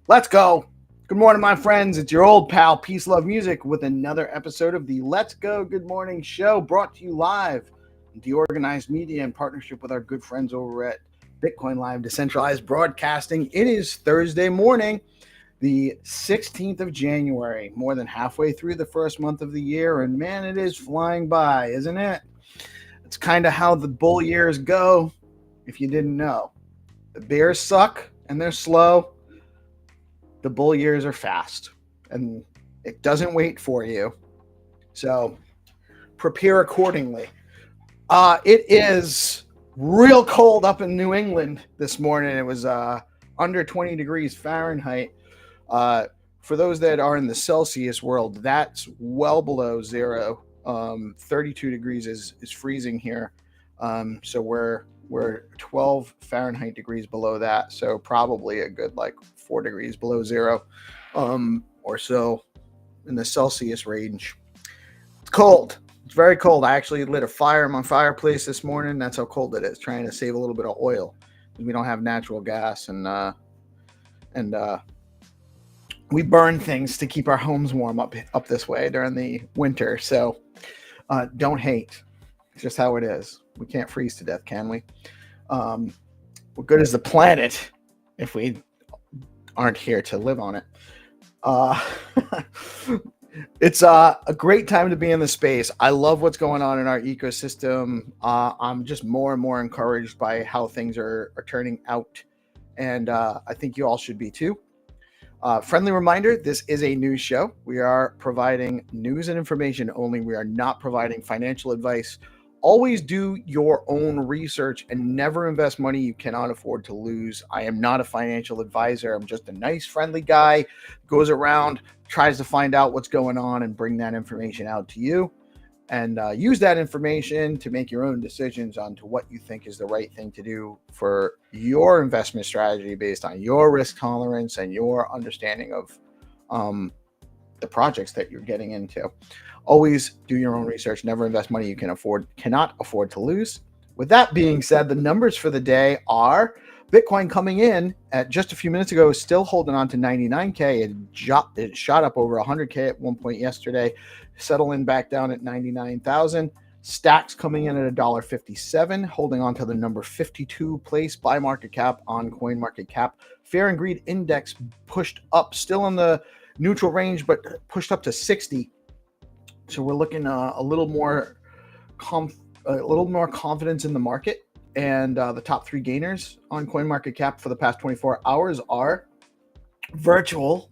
Let's go. Good morning, my friends. It's your old pal, PeaceLoveMusic, with another episode of the Let's Go Good Morning Show, brought to you live on DeOrganized Media in partnership with our good friends over at BitcoinLive, Decentralized Broadcasting. It is Thursday morning, the 16th of January, more than halfway through the first month of the year, and man, it is flying by, isn't it? It's kind of how the bull years go, if you didn't know. The bears suck, and they're slow. The bull years are fast, and it doesn't wait for you. So prepare accordingly. It is real cold up in New England this morning. It was under 20 degrees Fahrenheit. For those that are in the Celsius world, that's well below zero. 32 degrees is freezing here. So we're 12 Fahrenheit degrees below that. So probably a good 4 degrees below zero, or so in the Celsius range. It's cold. It's very cold. I actually lit a fire in my fireplace this morning. That's how cold it is. Trying to save a little bit of oil. We don't have natural gas, and we burn things to keep our homes warm up this way during the winter. So don't hate. It's just how it is. We can't freeze to death, can we? What good is the planet if we aren't here to live on it? It's a great time to be in the space. I love what's going on in our ecosystem. I'm just more and more encouraged by how things are turning out, and I think you all should be too. Friendly reminder, this is a news show. We are providing news and information only. We are not providing financial advice. Always do your own research and never invest money you cannot afford to lose. I am not a financial advisor. I'm just a nice, friendly guy, goes around, tries to find out what's going on and bring that information out to you, and use that information to make your own decisions on to what you think is the right thing to do for your investment strategy based on your risk tolerance and your understanding of the projects that you're getting into. Always do your own research. Never invest money you cannot afford to lose. With that being said, the numbers for the day are Bitcoin coming in at just a few minutes ago is still holding on to 99K. It shot up over 100K at one point yesterday, settling back down at 99,000. Stacks coming in at $1.57, holding on to the number 52 place by market cap on CoinMarketCap. Fear and Greed Index pushed up, still in the neutral range, but pushed up to 60. So we're looking a little more confidence in the market. And the top three gainers on CoinMarketCap for the past 24 hours are Virtual.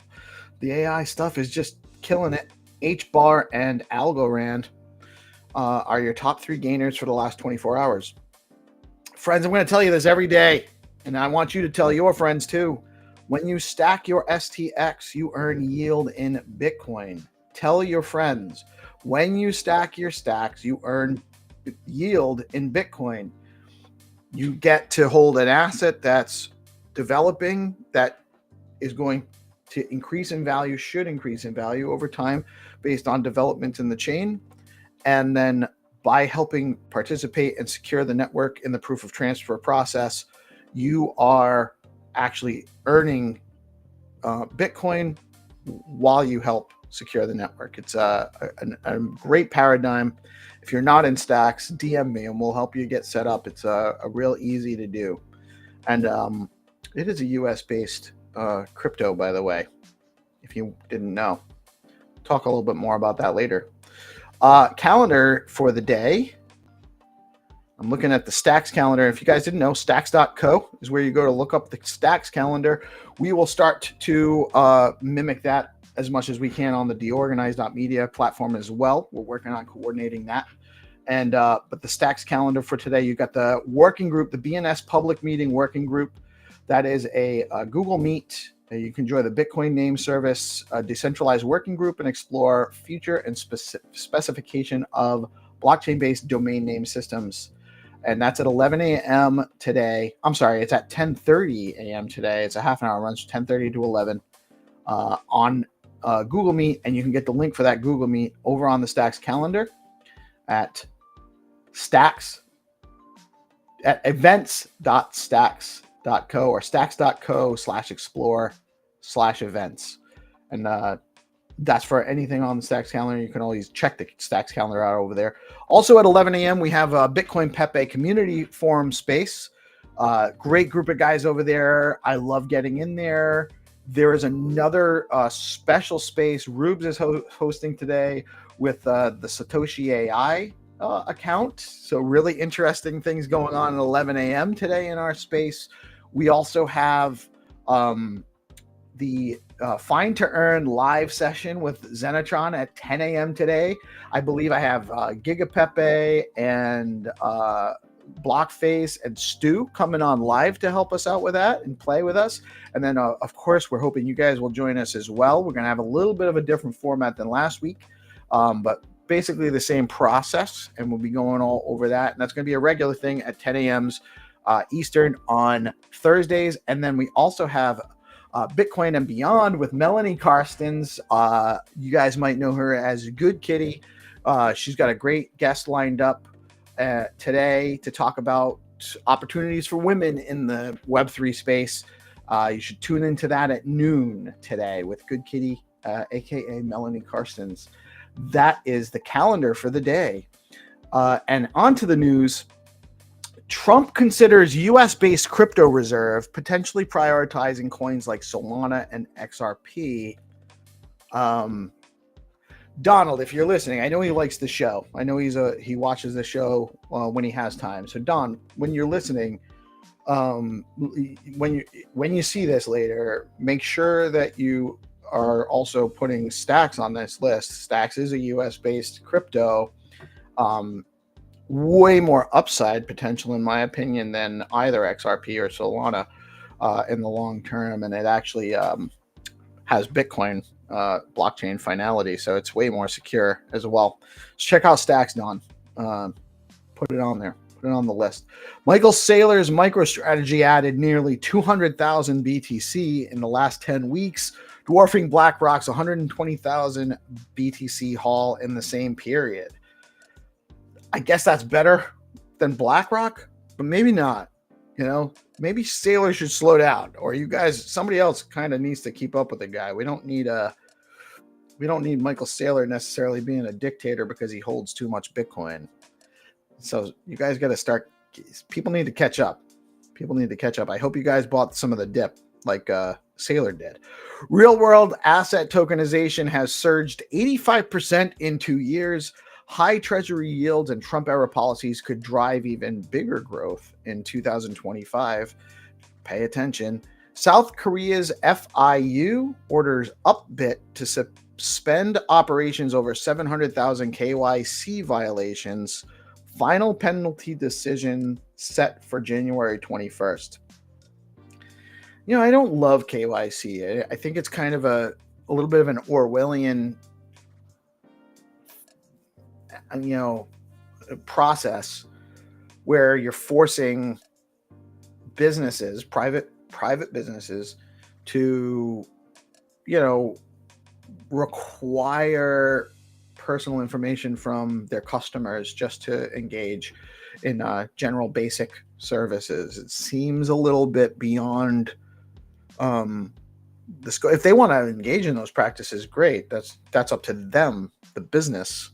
The AI stuff is just killing it. HBAR and Algorand are your top three gainers for the last 24 hours. Friends, I'm going to tell you this every day, and I want you to tell your friends too. When you stack your STX, you earn yield in Bitcoin. Tell your friends. When you stack your stacks, you earn yield in Bitcoin. You get to hold an asset that's developing, that is going to increase in value, should increase in value over time based on developments in the chain. And then by helping participate and secure the network in the proof of transfer process, you are actually earning Bitcoin while you help secure the network. It's a great paradigm. If you're not in stacks, DM me and we'll help you get set up. It's a real easy to do. And it is a US based crypto, by the way, if you didn't know. Talk a little bit more about that later. Calendar for the day. I'm looking at the Stacks calendar. If you guys didn't know, stacks.co is where you go to look up the Stacks calendar. We will start to mimic that as much as we can on the DeOrganized.media platform as well. We're working on coordinating that. And but the Stacks calendar for today, you got the working group, the BNS public meeting working group. That is a Google Meet. You can join the Bitcoin name service, Decentralized working group, and explore future and specification of blockchain-based domain name systems. And that's at 11 a.m. today. I'm sorry, it's at 10:30 a.m. today. It's a half an hour run, so 10:30 to 11 on Google Meet. And you can get the link for that Google Meet over on the Stacks calendar at events.stacks.co or stacks.co/explore/events. And that's for anything on the Stacks calendar. You can always check the Stacks calendar out over there. Also at 11 a.m., we have a Bitcoin Pepe community forum space. Great group of guys over there. I love getting in there. There is another special space Rubes is hosting today with the Satoshi AI account. So really interesting things going on at 11 a.m. today in our space. We also have the Find to Earn live session with Zenatron at 10 a.m. today. I believe I have GigaPepe and Blockface and Stu coming on live to help us out with that and play with us. And then, of course, we're hoping you guys will join us as well. We're going to have a little bit of a different format than last week, but basically the same process, and we'll be going all over that. And that's going to be a regular thing at 10 a.m. Eastern on Thursdays. And then we also have Bitcoin and Beyond with Melanie Karstens. You guys might know her as Good Kitty. She's got a great guest lined up today to talk about opportunities for women in the Web3 space. You should tune into that at noon today with Good Kitty, aka Melanie Karstens. That is the calendar for the day. And on to the news. Trump considers US-based crypto reserve, potentially prioritizing coins like Solana and XRP. Donald, if you're listening, I know he likes the show. I know he watches the show when he has time. So Don, when you're listening, when you see this later, make sure that you are also putting Stacks on this list. Stacks is a US-based crypto. Way more upside potential, in my opinion, than either XRP or Solana in the long term. And it actually has Bitcoin blockchain finality, so it's way more secure as well. So check out Stacks, Don. Put it on there. Put it on the list. Michael Saylor's MicroStrategy added nearly 200,000 BTC in the last 10 weeks, dwarfing BlackRock's 120,000 BTC haul in the same period. I guess that's better than BlackRock, but maybe not. Maybe Sailor should slow down, or you guys, somebody else kind of needs to keep up with the guy. We don't need Michael Saylor necessarily being a dictator because he holds too much Bitcoin. So you guys got to start. People need to catch up. I hope you guys bought some of the dip like Saylor did. Real world asset tokenization has surged 85% in 2 years. High treasury yields and Trump era policies could drive even bigger growth in 2025. Pay attention. South Korea's FIU orders Upbit to suspend operations over 700,000 KYC violations. Final penalty decision set for January 21st. I don't love KYC. I think it's kind of a little bit of an Orwellian, process where you're forcing businesses, private businesses, to, require personal information from their customers just to engage in general basic services. It seems a little bit beyond the scope. If they want to engage in those practices, great. That's up to them, the business.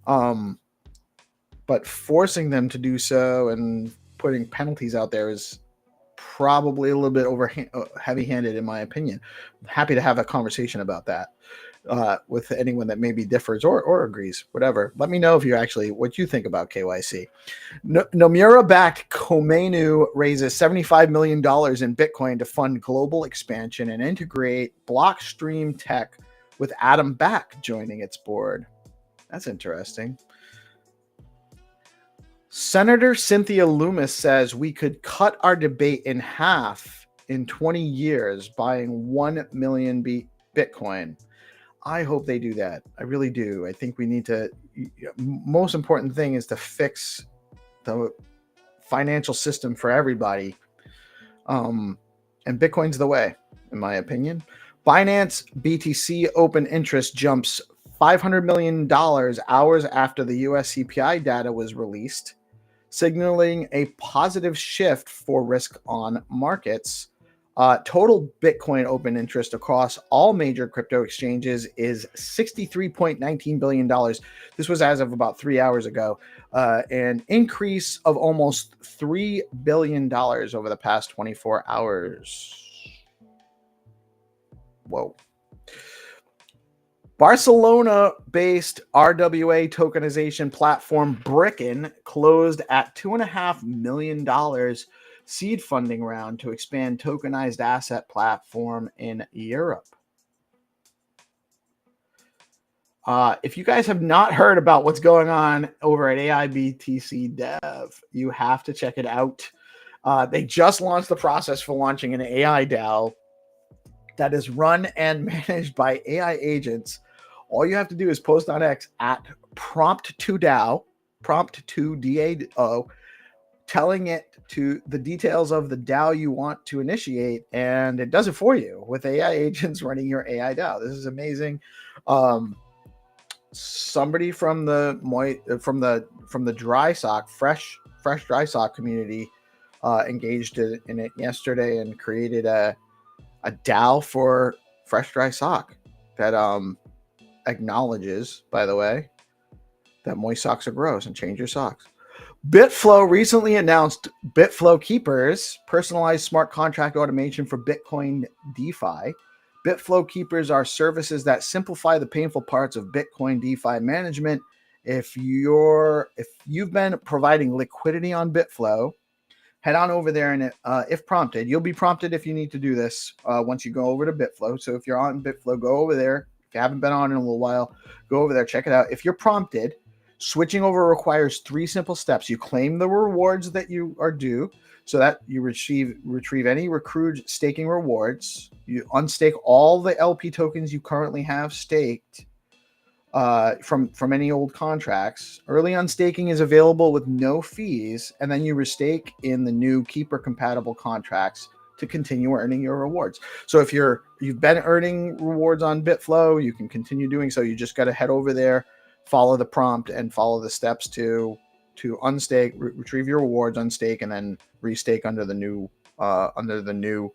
But forcing them to do so and putting penalties out there is probably a little bit heavy-handed, in my opinion. I'm happy to have a conversation about that with anyone that maybe differs or agrees, whatever. Let me know what you think about KYC. Nomura-backed Komeinu raises $75 million in Bitcoin to fund global expansion and integrate Blockstream tech, with Adam Back joining its board. That's interesting. Senator Cynthia Lummis says we could cut our debate in half in 20 years buying 1 million Bitcoin. I hope they do that. I really do. I think we need to. Most important thing is to fix the financial system for everybody. And Bitcoin's the way, in my opinion. Binance BTC open interest jumps $500 million hours after the US CPI data was released, signaling a positive shift for risk on markets. Total Bitcoin open interest across all major crypto exchanges is $63.19 billion. This was as of about 3 hours ago, an increase of almost $3 billion over the past 24 hours. Whoa. Barcelona-based RWA tokenization platform Bricken closed at $2.5 million seed funding round to expand tokenized asset platform in Europe. If you guys have not heard about what's going on over at AIBTC Dev, you have to check it out. They just launched the process for launching an AI DAO that is run and managed by AI agents. All you have to do is post on X at prompt2DAO, prompt2DAO, telling it to the details of the DAO you want to initiate, and it does it for you with AI agents running your AI DAO. This is amazing. Somebody from the dry sock, fresh dry sock community engaged in it yesterday and created a DAO for fresh dry sock that acknowledges, by the way, that moist socks are gross and change your socks. BitFlow recently announced BitFlow Keepers, personalized smart contract automation for Bitcoin DeFi. BitFlow Keepers are services that simplify the painful parts of Bitcoin DeFi management. If you've been providing liquidity on BitFlow, head on over there and if prompted, you'll be prompted if you need to do this once you go over to BitFlow. So if you're on BitFlow, go over there. If you haven't been on in a little while, go over there, check it out. If you're prompted, switching over requires 3 simple steps. You claim the rewards that you are due, so that you retrieve any accrued staking rewards. You unstake all the LP tokens you currently have staked from any old contracts. Early unstaking is available with no fees, and then you restake in the new Keeper compatible contracts to continue earning your rewards. So if you've been earning rewards on BitFlow, you can continue doing so. You just got to head over there, follow the prompt, and follow the steps to to unstake, retrieve your rewards, unstake, and then restake under the new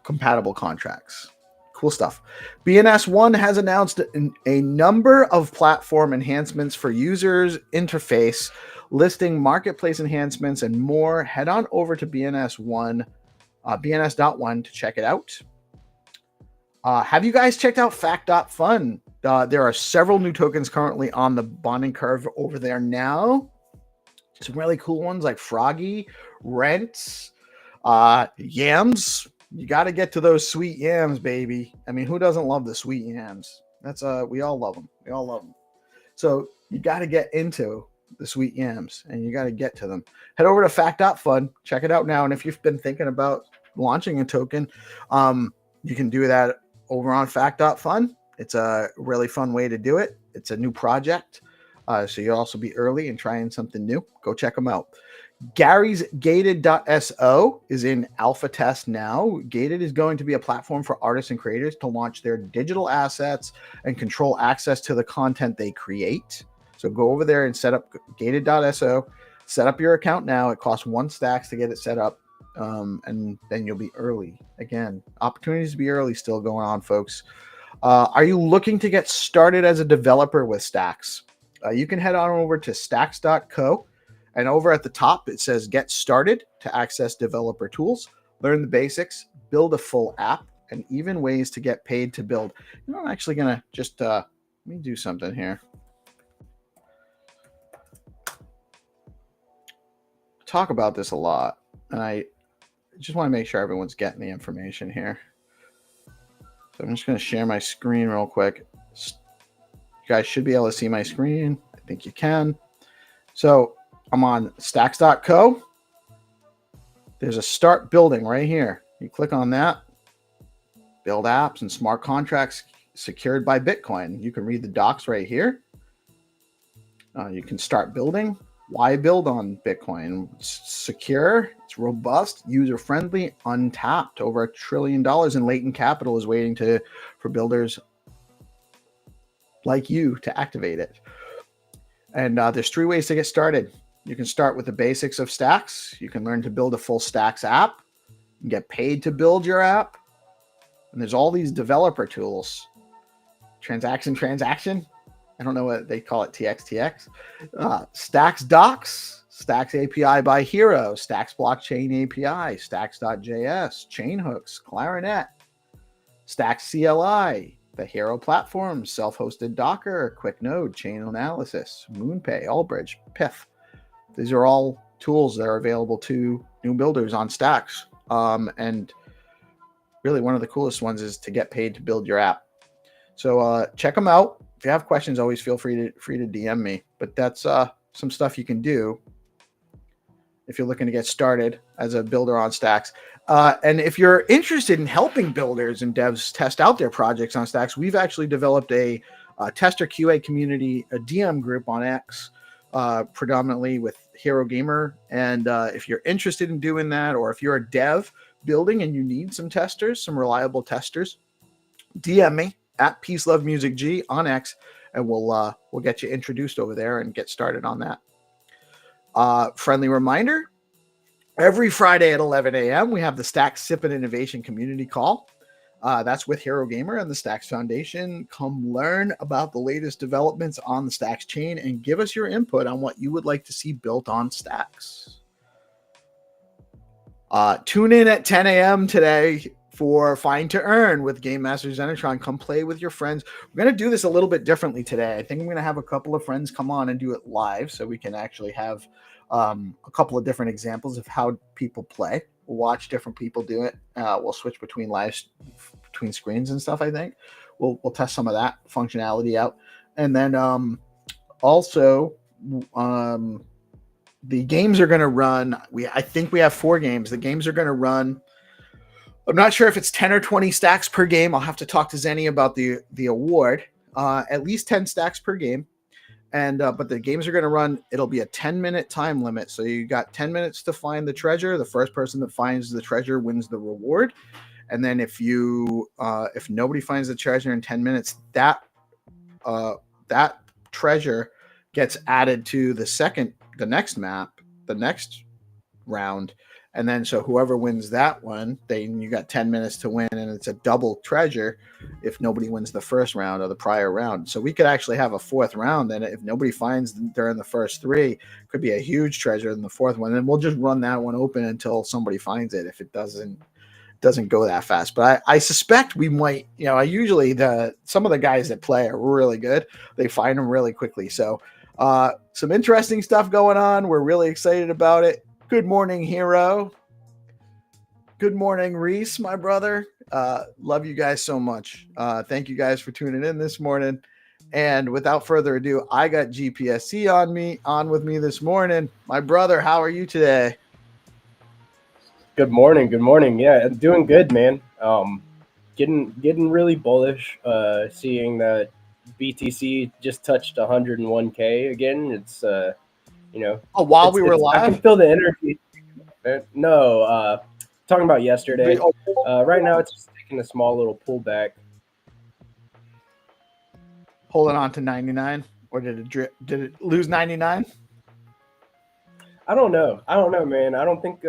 compatible contracts. Cool stuff. BNS1 has announced a number of platform enhancements for users interface, listing marketplace enhancements and more. Head on over to BNS1, BNS.1 to check it out. Have you guys checked out Fact.fun? There are several new tokens currently on the bonding curve over there now. Some really cool ones like Froggy, Rents, Yams. You got to get to those sweet yams, baby. I mean, who doesn't love the sweet yams? That's we all love them. We all love them. So you got to get into the sweet yams, and you got to get to them. Head over to Fact.fun. Check it out now. And if you've been thinking about launching a token, you can do that over on Fact.fun. It's a really fun way to do it. It's a new project. So you'll also be early and trying something new. Go check them out. Gary's Gated.so is in alpha test now. Gated is going to be a platform for artists and creators to launch their digital assets and control access to the content they create. So go over there and set up Gated.so. Set up your account now. It costs 1 stacks to get it set up. And then you'll be early. Again, opportunities to be early still going on, folks. Are you looking to get started as a developer with Stacks? You can head on over to stacks.co. And over at the top, it says Get Started to access developer tools, learn the basics, build a full app, and even ways to get paid to build. You know, I'm actually going to just let me do something here. Talk about this a lot, and I just want to make sure everyone's getting the information here. So I'm just going to share my screen real quick. You guys should be able to see my screen. I think you can. So I'm on stacks.co. There's a start building right here. You click on that. Build apps and smart contracts secured by Bitcoin. You can read the docs right here. You can start building. Why build on Bitcoin? It's secure, it's robust, user-friendly, untapped. Over $1 trillion in latent capital is waiting for builders like you to activate it. And there's 3 ways to get started. You can start with the basics of Stacks. You can learn to build a full Stacks app and get paid to build your app. And there's all these developer tools. Transaction. I don't know what they call it, TXTX. Stacks Docs, Stacks API by Hero, Stacks Blockchain API, Stacks.js, Chainhooks, Clarinet, Stacks CLI, the Hero platform, self-hosted Docker, QuickNode, Chain Analysis, MoonPay, Allbridge, Piff. These are all tools that are available to new builders on Stacks. And really one of the coolest ones is to get paid to build your app. So check them out. If you have questions, always feel free to DM me. But that's some stuff you can do if you're looking to get started as a builder on Stacks. And if you're interested in helping builders and devs test out their projects on Stacks, we've actually developed a tester QA community, a DM group on X, predominantly with Hero Gamer. And if you're interested in doing that, or if you're a dev building and you need some testers, some reliable testers, DM me at PeaceLoveMusicG on X, and we'll get you introduced over there and get started on that. Friendly reminder, every Friday at 11 a.m. we have the Stacks Sip and Innovation Community Call. That's with Hero Gamer and the Stacks Foundation. Come learn about the latest developments on the Stacks chain and give us your input on what you would like to see built on Stacks. Tune in at 10 a.m. today for Find to Earn with Game Master Zenitron. Come play with your friends. We're going to do this a little bit differently today. I think I'm going to have a couple of friends come on and do it live so we can actually have a couple of different examples of how people play. We'll watch different people do it. We'll switch between screens and stuff, I think. We'll test some of that functionality out. And then also the games are going to run. I think we have 4 games. The games are going to run. I'm not sure if it's 10 or 20 stacks per game. I'll have to talk to Zenny about the award. At least 10 stacks per game. And but the games are going to run. It'll be a 10-minute time limit. So you got 10 minutes to find the treasure. The first person that finds the treasure wins the reward. And then if nobody finds the treasure in 10 minutes, that treasure gets added to the next map, the next round. And then so whoever wins that one, then you got 10 minutes to win, and it's a double treasure if nobody wins the first round or the prior round. So we could actually have a fourth round, and if nobody finds during the first three, could be a huge treasure in the fourth one. And we'll just run that one open until somebody finds it if it doesn't go that fast. But I suspect we might, I usually some of the guys that play are really good. They find them really quickly. So some interesting stuff going on. We're really excited about it. Good morning, Hero. Good morning, Reese, my brother. Love you guys so much. Thank you guys for tuning in this morning. And without further ado, I got GPSC on with me this morning. My brother, how are you today? Good morning. Good morning. Yeah, I'm doing good, man. Getting really bullish. Seeing that BTC just touched 101K again. It's while we were live, I can feel the energy. No, talking about yesterday. Right now, it's just taking a small little pullback. Holding on to 99, or did it lose 99? I don't know, man. I don't think.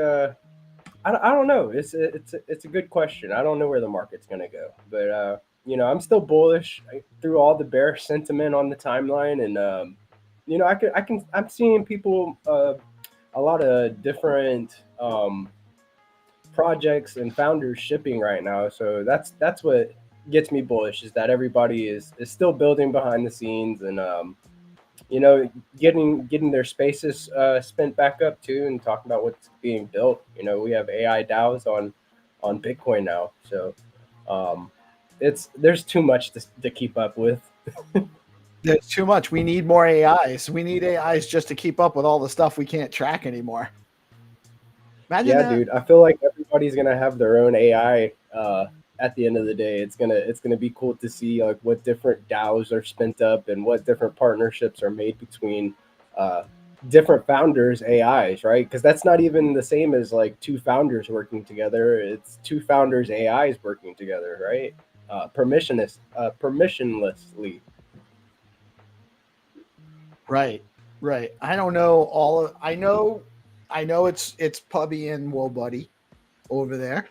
I don't know. It's a good question. I don't know where the market's gonna go, but I'm still bullish through all the bearish sentiment on the timeline, and I'm seeing people, a lot of different projects and founders shipping right now. So that's what gets me bullish, is that everybody is still building behind the scenes, and getting their spaces spent back up too, and talking about what's being built. We have AI DAOs on Bitcoin now, so there's too much to keep up with. There's too much. We need more AIs. We need AIs just to keep up with all the stuff we can't track anymore. Imagine that. Dude, I feel like everybody's gonna have their own AI. At the end of the day, it's gonna be cool to see like what different DAOs are spent up and what different partnerships are made between different founders' AIs, right? Because that's not even the same as like two founders working together. It's two founders' AIs working together, right? Permissionlessly. Right. I don't know I know it's Pubby and WoBuddy over there,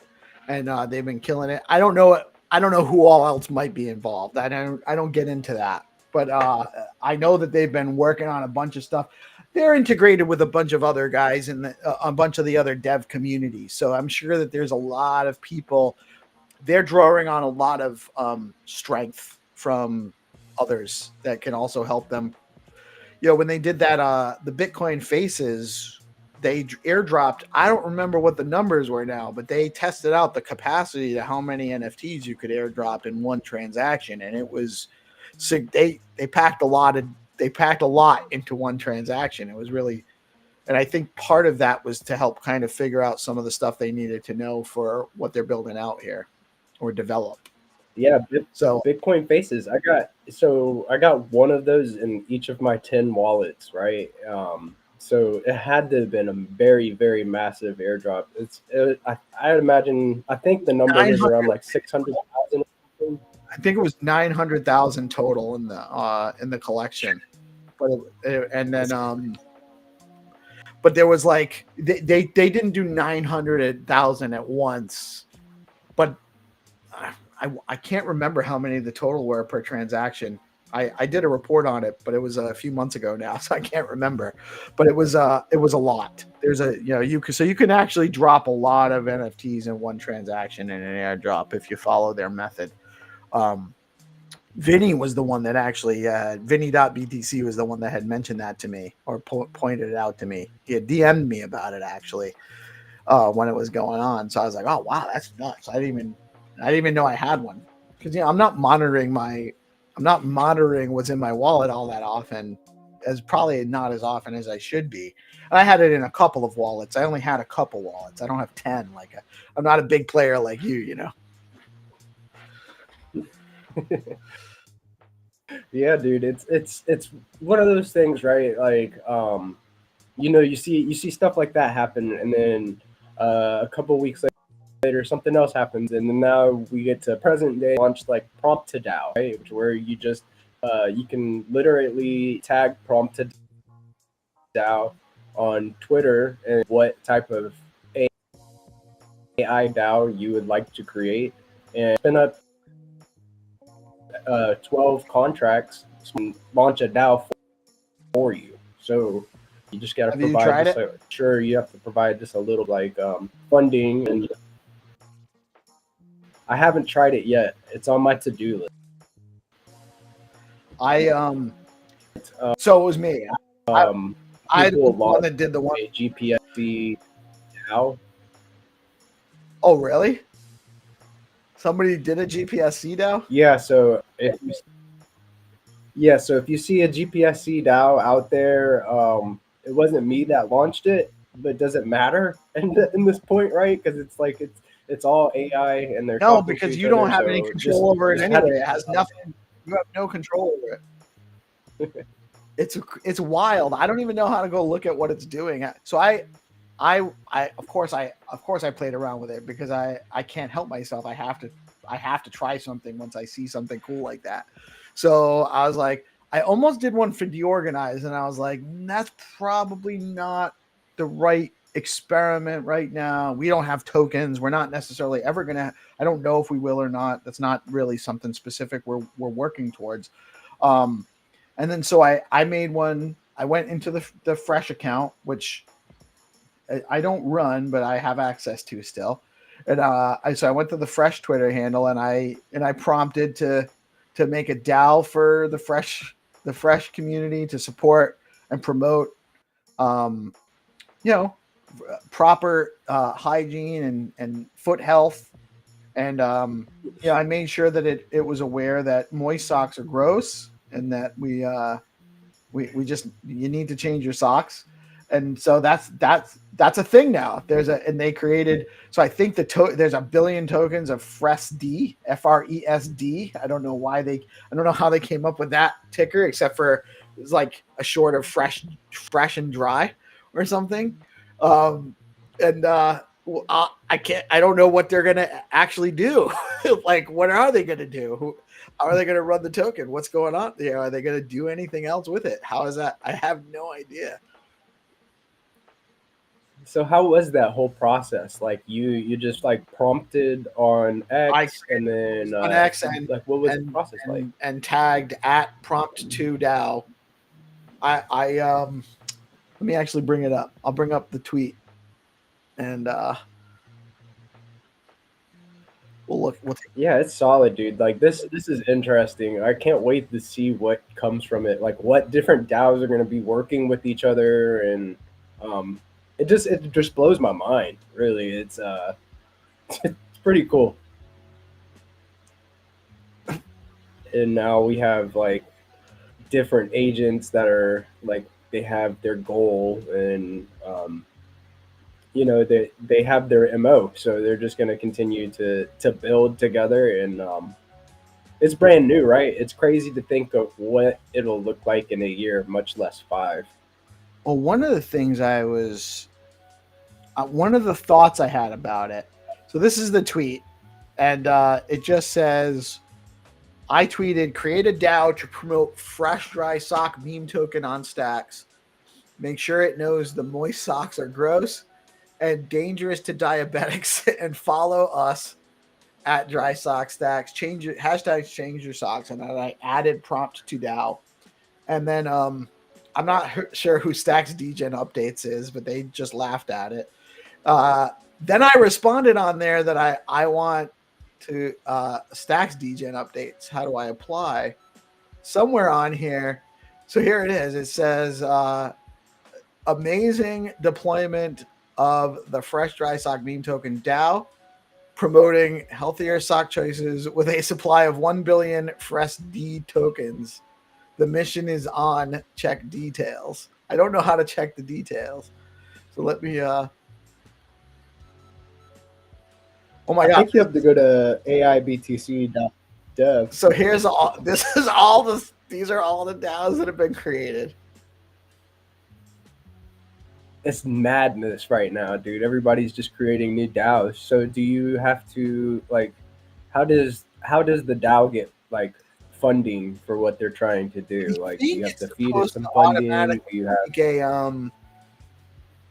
and they've been killing it. I don't know who all else might be involved. I don't get into that, but I know that they've been working on a bunch of stuff. They're integrated with a bunch of other guys in a bunch of the other dev communities. So I'm sure that there's a lot of people. They're drawing on a lot of strength from others that can also help them. When they did that, the Bitcoin faces, they airdropped. I don't remember what the numbers were now, but they tested out the capacity to how many NFTs you could airdrop in one transaction, and it was they packed a lot into one transaction. It was really, and I think part of that was to help kind of figure out some of the stuff they needed to know for what they're building out here or develop. Yeah, so Bitcoin faces. I got one of those in each of my 10 wallets, right? So it had to have been a very, very massive airdrop. I imagine. I think the number was around like 600,000. I think it was 900,000 total in the collection, but there was like they didn't do 900,000 at once, but I can't remember how many the total were per transaction. I did a report on it, but it was a few months ago now, so I can't remember. But it was a lot. There's you can actually drop a lot of NFTs in one transaction in an airdrop if you follow their method. Vinny was the one that actually Vinny.btc was the one that had mentioned that to me or pointed it out to me. He had DM'd me about it actually when it was going on. So I was like, oh wow, that's nuts. I didn't even know I had one, because I'm not monitoring what's in my wallet all that often, probably not as often as I should be. And I had it in a couple of wallets. I only had a couple wallets. I don't have 10. I'm not a big player like you, Yeah, dude, it's one of those things, right? Like, you see stuff like that happen, and then a couple weeks later, something else happens, and then now we get to present day launch like prompt to DAO, right? Where you just You can literally tag prompted DAO on Twitter and what type of AI DAO you would like to create, and spin up 12 contracts and launch a DAO for you. So you just got to provide this. Sure, you have to provide just a little funding, and I haven't tried it yet. It's on my to-do list. So it was me. I the one that did the one GPSC DAO. Oh, really? Somebody did a GPSC DAO? Yeah. So if you see a GPSC DAO out there, it wasn't me that launched it, but it doesn't matter in this point, right? Because it's all AI, and they're because you don't have any control over it anyway. It has nothing. You have no control over it. It's wild. I don't even know how to go look at what it's doing. So I of course I played around with it because I can't help myself. I have to try something once I see something cool like that. So I was like, I almost did one for DeOrganized, and I was like, that's probably not the right experiment right now. We don't have tokens. We're not necessarily ever gonna. I don't know if we will or not. That's not really something specific we're working towards. And then so I made one. I went into the Fresh account, which I don't run, but I have access to still. And so I went to the Fresh Twitter handle, and I prompted to make a DAO for the Fresh community to support and promote, proper hygiene and foot health. And I made sure that it was aware that moist socks are gross, and that we just, you need to change your socks. And so that's a thing now. And they created, so I think there's 1 billion tokens of FRESD, FRESD. I don't know how they came up with that ticker, except for it's like a short of fresh and dry or something. I don't know what they're gonna actually do. Like, what are they gonna do? How are they gonna run the token? What's going on there? Are they gonna do anything else with it? How is that? I have no idea. So how was that whole process? Like you just prompted on X, and then on X, and what was the process like? And tagged at prompt2DAO. I let me actually bring it up. I'll bring up the tweet, and yeah, it's solid, dude. Like this is interesting. I can't wait to see what comes from it. Like what different DAOs are going to be working with each other, and it just blows my mind. Really, it's it's pretty cool. And now we have different agents that are they have their goal, and they have their MO, so they're just going to continue to build together. And it's brand new, right? It's crazy to think of what it'll look like in a year, much less 5. Well, one of the things one of the thoughts I had about it. So this is the tweet, and it just says, I tweeted, create a DAO to promote fresh dry sock meme token on Stacks. Make sure it knows the moist socks are gross and dangerous to diabetics, and follow us at Dry Sock Stacks. Change your socks, and then I added prompt2DAO. And then I'm not sure who Stacks Degen Updates is, but they just laughed at it. Then I responded on there that I want to Stacks Degen Updates. How do I apply? Somewhere on here. So here it is. It says amazing deployment of the Fresh Dry Sock Meme Token DAO, promoting healthier sock choices with a supply of 1 billion Fresh D tokens. The mission is on. Check details. I don't know how to check the details, so let me. Oh my God! I think you have to go to AIBTC.dev. So here's all. This is all the. These are all the DAOs that have been created. It's madness right now, dude. Everybody's just creating new DAOs. So do you have to how does the DAO get funding for what they're trying to do? Like, do you have to feed it some to funding? Do you have make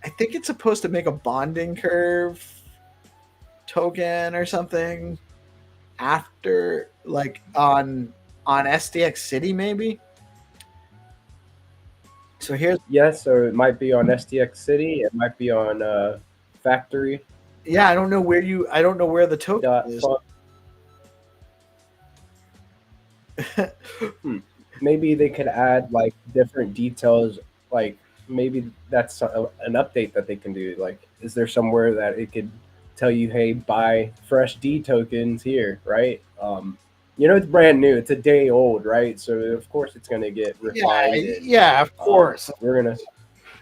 I think it's supposed to make a bonding curve token or something after, like, on SDX City maybe. So here's so it might be on SDX City, it might be on Factory. Yeah, I don't know where the token is. Maybe they could add like different details. Like maybe that's an update that they can do. Like, is there somewhere that it could tell you, hey, buy fresh D tokens here, right? It's brand new. It's a day old, right? So of course it's going to get refined. Yeah, of course.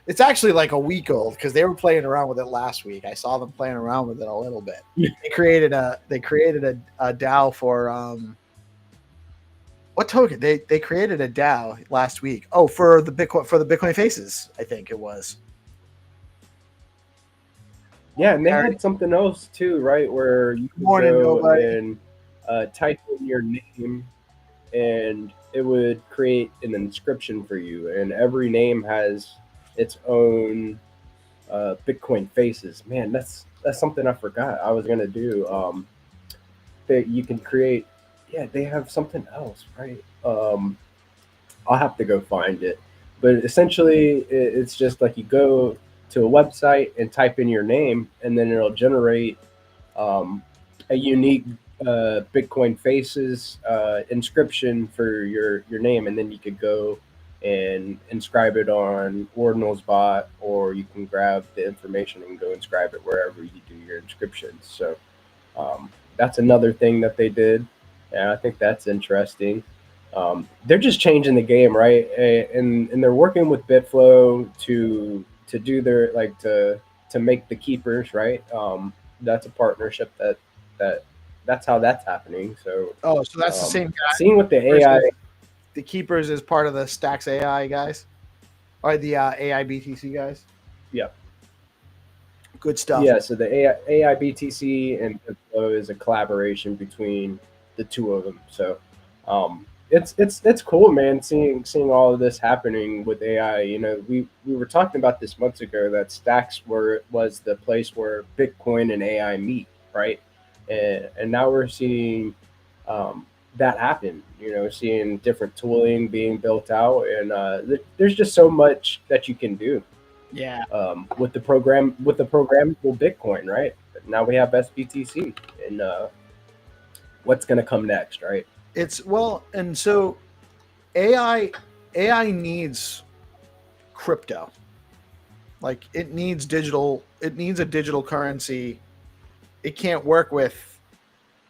It's actually like a week old because they were playing around with it last week. I saw them playing around with it a little bit. They created a DAO for what token? They created a DAO last week. Oh, for the Bitcoin faces, I think it was. Yeah, and they had something else too, right? Where you could go and type in your name, and it would create an inscription for you. And every name has its own Bitcoin faces. Man, that's something I forgot I was gonna do. That you can create. Yeah, they have something else, right? I'll have to go find it. But essentially, it's just like you go to a website and type in your name, and then it'll generate a unique Bitcoin faces inscription for your name, and then you could go and inscribe it on Ordinal's bot, or you can grab the information and go inscribe it wherever you do your inscriptions. So that's another thing that they did. And I think that's interesting. They're just changing the game, right? And they're working with Bitflow to do their to make the keepers, right? That's a partnership that's how that's happening. So so that's the same guy. Seeing what the AI, the keepers is part of the Stacks AI guys, or the AI BTC guys. Yeah. Good stuff. Yeah, so the AI BTC and Bitflow is a collaboration between the two of them. So it's cool, man, seeing all of this happening with AI. We were talking about this months ago that Stacks was the place where Bitcoin and AI meet, right? And now we're seeing that happen. Seeing different tooling being built out, and there's just so much that you can do. Yeah. With the programmable Bitcoin, right? Now we have SBTC, and what's going to come next, right? And so AI needs crypto. Like, it needs a digital currency. It can't work with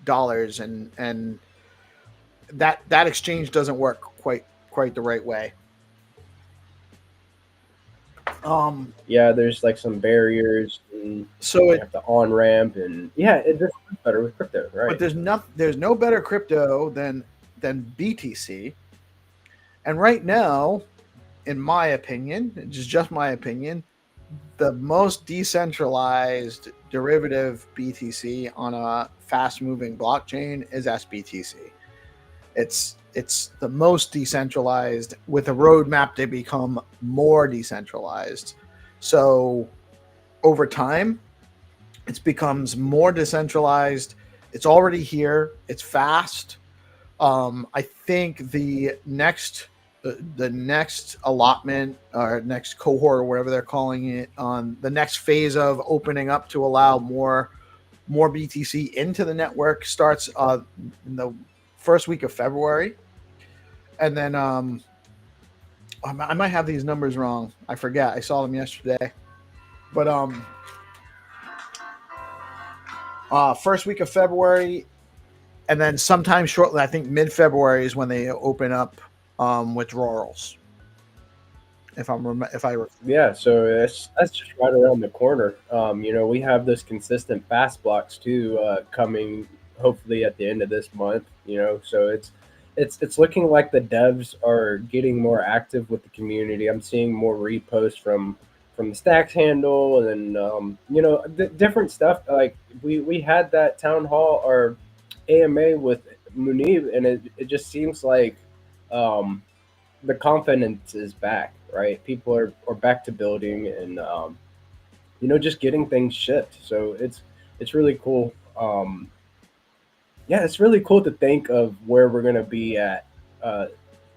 dollars, and that exchange doesn't work quite the right way. There's like some barriers, and so you have the on ramp, and it's better with crypto, right? But there's no better crypto than BTC, and right now, in my opinion, just my opinion, the most decentralized derivative BTC on a fast moving blockchain is SBTC. It's the most decentralized, with a roadmap to become more decentralized. So over time, it becomes more decentralized. It's already here. It's fast. I think the next allotment, or next cohort, or whatever they're calling it, on the next phase of opening up to allow more BTC into the network starts in the first week of February. And then I might have these numbers wrong. I forget. I saw them yesterday. But first week of February, and then sometime shortly, I think mid-February is when they open up withdrawals. Yeah, so that's just right around the corner. We have those consistent fast blocks too, coming hopefully at the end of this month. So it's looking like the devs are getting more active with the community. I'm seeing more reposts from the Stacks handle, and different stuff. Like we had that town hall or AMA with Munib, and it just seems like the confidence is back, right? People are back to building and just getting things shipped. So it's really cool. Yeah, it's really cool to think of where we're gonna be uh,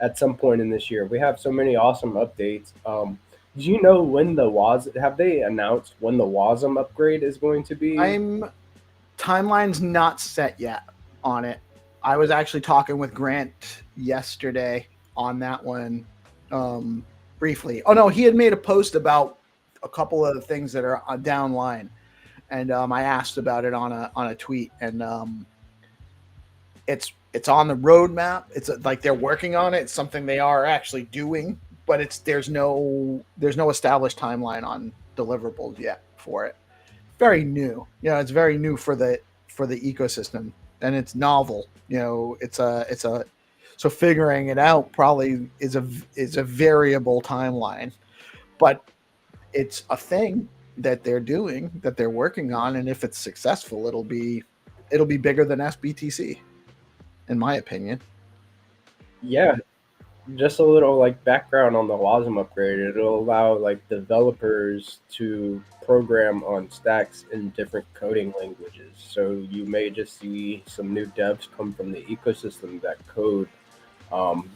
at some point in this year. We have so many awesome updates. Do you know when the Was have they announced when the WASM upgrade is going to be? Timeline's not set yet on it. I was actually talking with Grant yesterday on that one, briefly. Oh no, he had made a post about a couple of the things that are down line, and I asked about it on a tweet, and it's on the roadmap. It's like they're working on it. It's something they are actually doing, but there's no established timeline on deliverables yet for it. Very new. It's very new for the ecosystem, and it's novel. It's a so figuring it out probably is a variable timeline, but it's a thing that they're doing, that they're working on, and if it's successful, it'll be bigger than SBTC, in my opinion. Yeah, just a little like background on the WASM upgrade. It'll allow like developers to program on stacks in different coding languages. So you may just see some new devs come from the ecosystem that code um,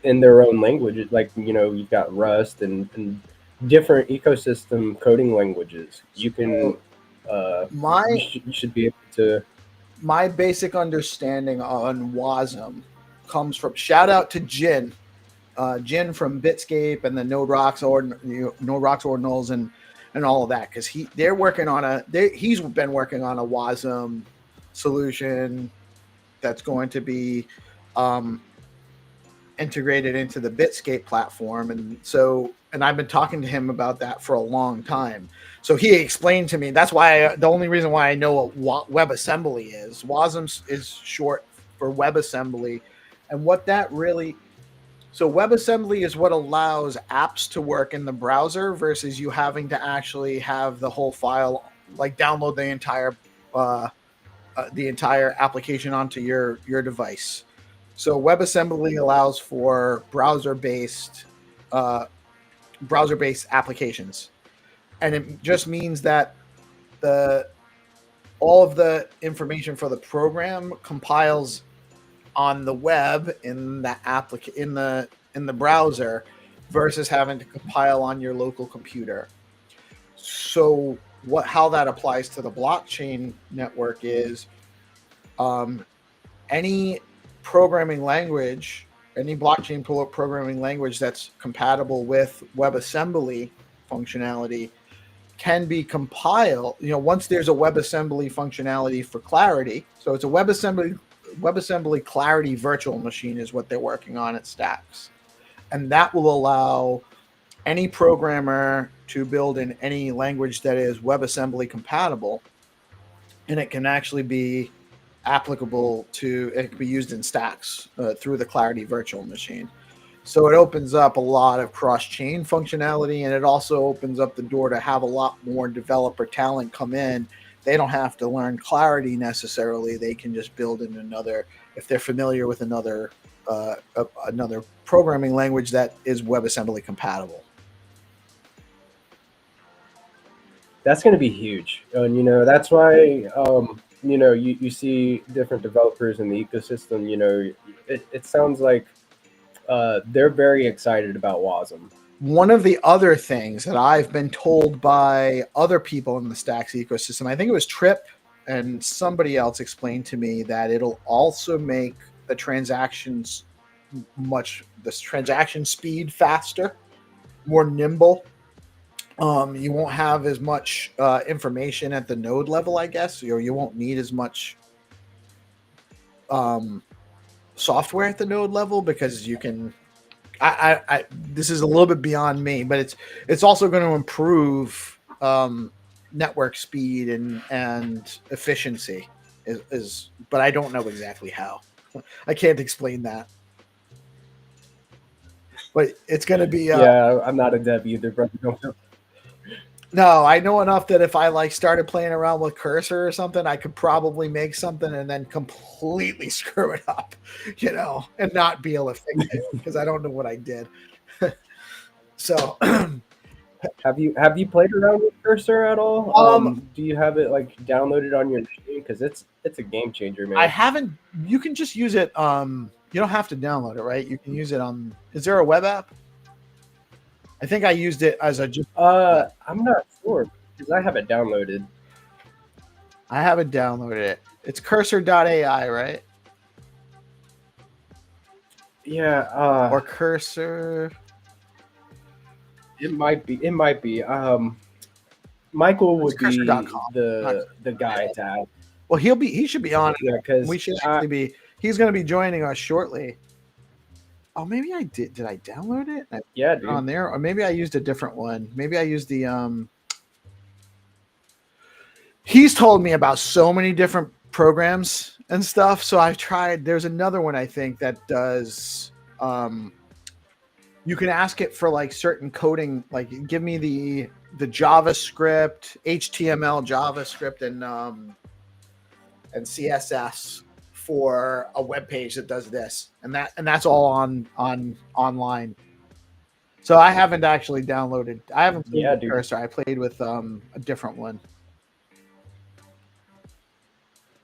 in their own languages. Like you've got Rust and different ecosystem coding languages. You can My you should be able to. my basic understanding on WASM comes from, shout out to Jin from Bitscape and the Node Rocks Ordinals and all of that, because he's been working on a WASM solution that's going to be integrated into the Bitscape platform, and I've been talking to him about that for a long time. So he explained to me, that's why the only reason why I know what WebAssembly is. WASM is short for WebAssembly, and what that really, so WebAssembly is what allows apps to work in the browser versus you having to actually have the whole file, like download the entire application onto your device. So WebAssembly allows for browser based applications, and it just means that the all of the information for the program compiles on the web in the browser versus having to compile on your local computer. So how that applies to the blockchain network is, any programming language, any blockchain programming language that's compatible with WebAssembly functionality can be compiled. Once there's a WebAssembly functionality for Clarity, so it's a WebAssembly Clarity virtual machine is what they're working on at Stacks, and that will allow any programmer to build in any language that is WebAssembly compatible, and it can actually be it can be used in Stacks through the Clarity virtual machine. So it opens up a lot of cross-chain functionality, and it also opens up the door to have a lot more developer talent come in. They don't have to learn Clarity necessarily. They can just build in another, if they're familiar with another programming language that is WebAssembly compatible. That's going to be huge, and that's why you see different developers in the ecosystem. It sounds like they're very excited about WASM. One of the other things that I've been told by other people in the Stacks ecosystem, I think it was Trip and somebody else explained to me, that it'll also make the transaction speed faster, more nimble. You won't have as much information at the node level, I guess. You won't need as much software at the node level, because you can. This is a little bit beyond me, but it's also going to improve network speed and efficiency. But I don't know exactly how. I can't explain that. But it's going to be. Yeah, I'm not a dev either, but No, I know enough that if I like started playing around with cursor or something, I could probably make something and then completely screw it up, and not be able to fix it because I don't know what I did. So, Have you played around with cursor at all? Do you have it like downloaded on your machine? Because it's a game changer, I man. haven't. You can just use it. You don't have to download it, right? You can use it on. Is there a web app? I think I used it as a just. I'm not sure because I have it downloaded. I haven't downloaded it. It's cursor.ai, right? Yeah. Or cursor. It might be. It might be. Michael would be the guy to add. Well, he should be on. Yeah, because we should actually be. He's going to be joining us shortly. Oh, maybe I did. Did I download it? Yeah, dude. On there, or maybe I used a different one. Maybe I used the. He's told me about so many different programs and stuff. So I've tried. There's another one I think that does. You can ask it for like certain coding, like give me the JavaScript, HTML, JavaScript, and CSS for a web page that does this, and that's all on online. So I haven't actually downloaded. I haven't played with Cursor. I played with a different one.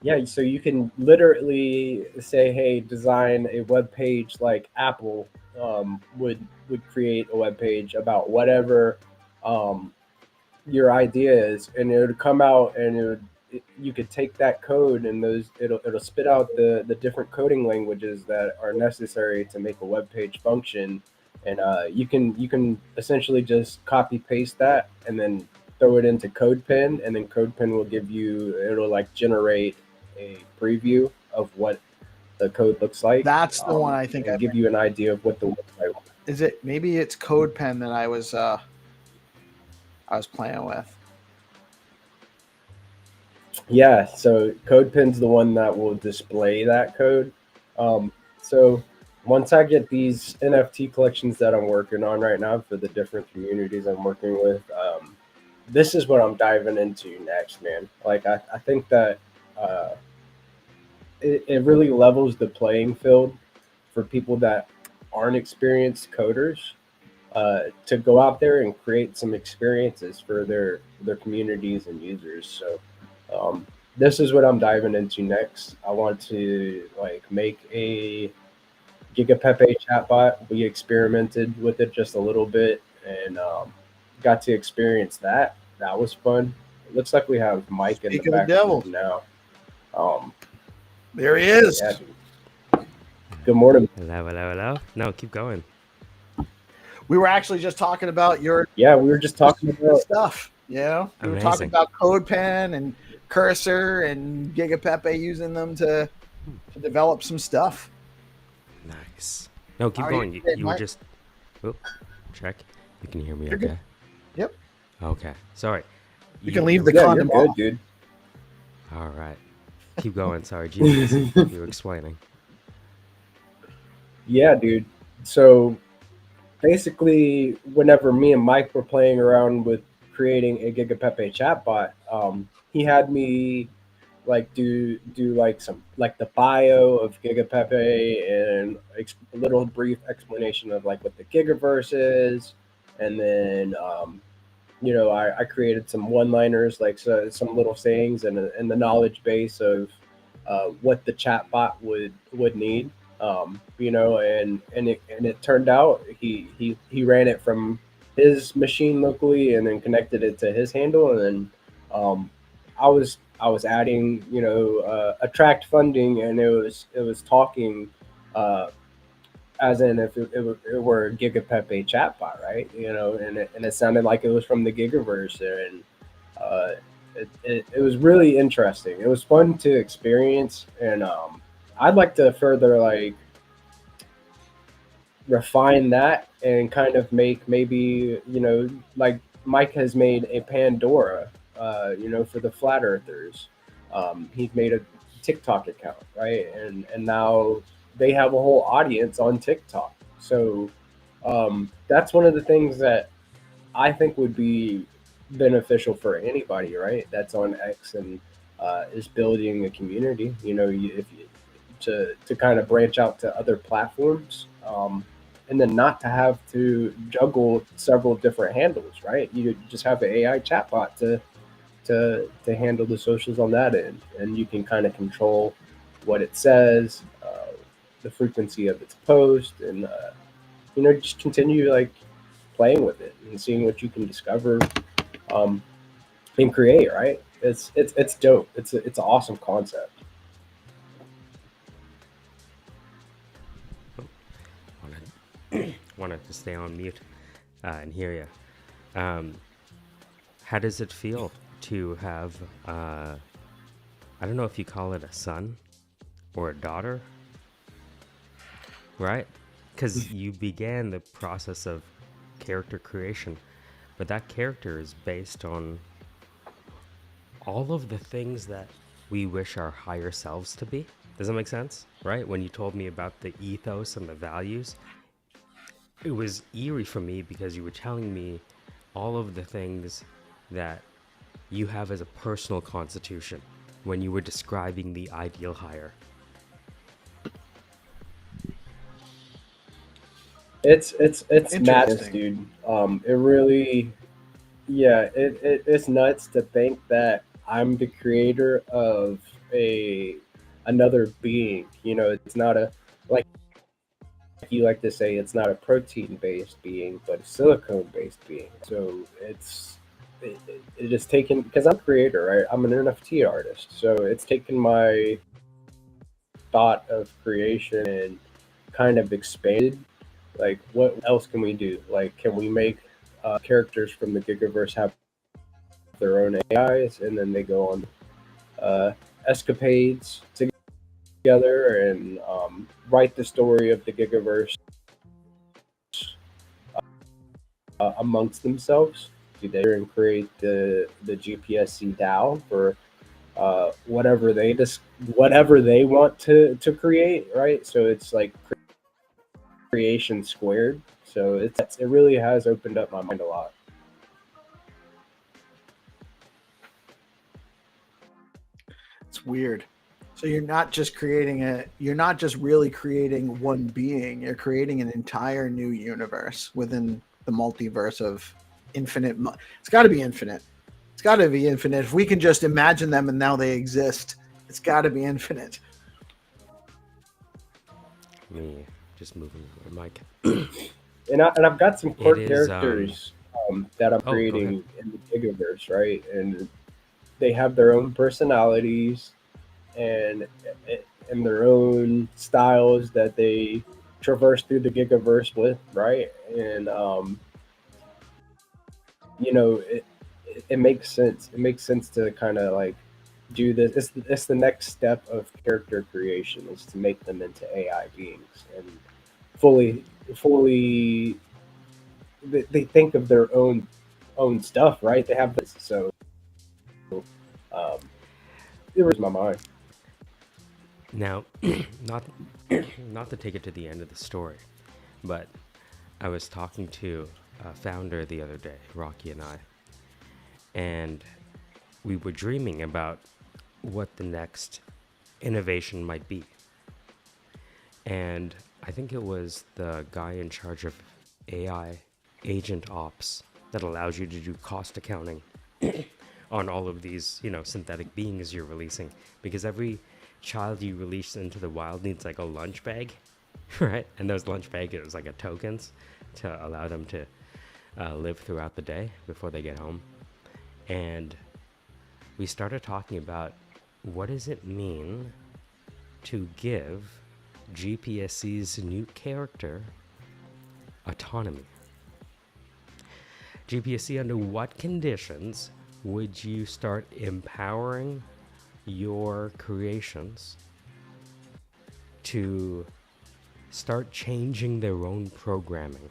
Yeah, so you can literally say, "Hey, design a web page like Apple would create a web page about whatever your idea is," and it would come out, and you could take that code and it'll spit out the different coding languages that are necessary to make a web page function, and you can essentially just copy paste that and then throw it into CodePen, and then CodePen will it'll like generate a preview of what the code looks like. That's the one I think I give you an idea of what the website is. It maybe it's CodePen that I was playing with. Yeah, so CodePen's the one that will display that code. So once I get these NFT collections that I'm working on right now for the different communities I'm working with, this is what I'm diving into next, man. Like I think that it really levels the playing field for people that aren't experienced coders to go out there and create some experiences for their communities and users. So this is what I'm diving into next. I want to like make a GigaPepe chatbot. We experimented with it just a little bit and got to experience that. That was fun. It looks like we have Mike in the background now. There he is. Yeah, good morning. Hello. No, keep going. We were actually just talking about your. Yeah, we were just talking about stuff. We were talking about CodePen and Cursor and GigaPepe, using them to develop some stuff. Nice. No, keep going. You were just. Oh, check. You can hear me, okay? Good. Yep. Okay. Sorry. You can leave the condom you're good, dude. All right. Keep going. Sorry, genius. You were explaining. Yeah, dude. So basically, whenever me and Mike were playing around with creating a GigaPepe chatbot, he had me like do like some like the bio of GigaPepe and a little brief explanation of like what the Gigaverse is, and then I created some one-liners, like some little sayings and the knowledge base of what the chatbot would need. And it turned out he ran it from his machine locally and then connected it to his handle, and then I was adding attract funding, and it was talking as in if it were a GigaPepe chatbot, right? And it sounded like it was from the Gigaverse, and it was really interesting. It was fun to experience, and I'd like to further like refine that and kind of make maybe like Mike has made a Pandora, for the flat earthers. He's made a TikTok account, right, and now they have a whole audience on TikTok. So that's one of the things that I think would be beneficial for anybody, right? That's on X and is building a community. You know, if you, to kind of branch out to other platforms, and then not to have to juggle several different handles, right? You just have an AI chatbot to handle the socials on that end, and you can kind of control what it says, the frequency of its post, and just continue like playing with it and seeing what you can discover, um, and create. Right? It's dope. It's an awesome concept. Wanted to stay on mute and hear you. How does it feel to have, I don't know if you call it a son or a daughter, right? Because you began the process of character creation, but that character is based on all of the things that we wish our higher selves to be. Does that make sense? Right? When you told me about the ethos and the values, it was eerie for me because you were telling me all of the things that you have as a personal constitution when you were describing the ideal hire. It's madness, dude. It really, yeah, it's nuts to think that I'm the creator of another being. You know, it's not a, like you like to say, it's not a protein based being, but a silicone based being. So it is taken, because I'm a creator, right? I'm an NFT artist, so it's taken my thought of creation and kind of expanded. Like, what else can we do? Like, can we make characters from the Gigaverse have their own AIs, and then they go on escapades together and write the story of the Gigaverse amongst themselves? Do they and create the GPSC DAO for whatever they want to create, right? So it's like creation squared. So it really has opened up my mind a lot. It's weird. So you're not just really creating one being, you're creating an entire new universe within the multiverse of infinite. It's got to be infinite. It's got to be infinite. If we can just imagine them and now they exist, it's got to be infinite. Me just moving the mic. And I've got some core It is, characters that I'm creating in the Gigaverse, right? And they have their own personalities and their own styles that they traverse through the Gigaverse with, right? And it makes sense. It makes sense to kind of like do this. It's the next step of character creation, is to make them into AI beings and fully they think of their own stuff, right? They have this, so it was my mind. Now, not not to take it to the end of the story, but I was talking to a founder the other day, Rocky and I, and we were dreaming about what the next innovation might be. And I think it was the guy in charge of AI agent ops that allows you to do cost accounting on all of these, synthetic beings you're releasing, because every child you release into the wild needs like a lunch bag, right? And those lunch bags is like a tokens to allow them to live throughout the day before they get home. And we started talking about what does it mean to give GPSC's new character autonomy. GPSC, under what conditions would you start empowering your creations to start changing their own programming?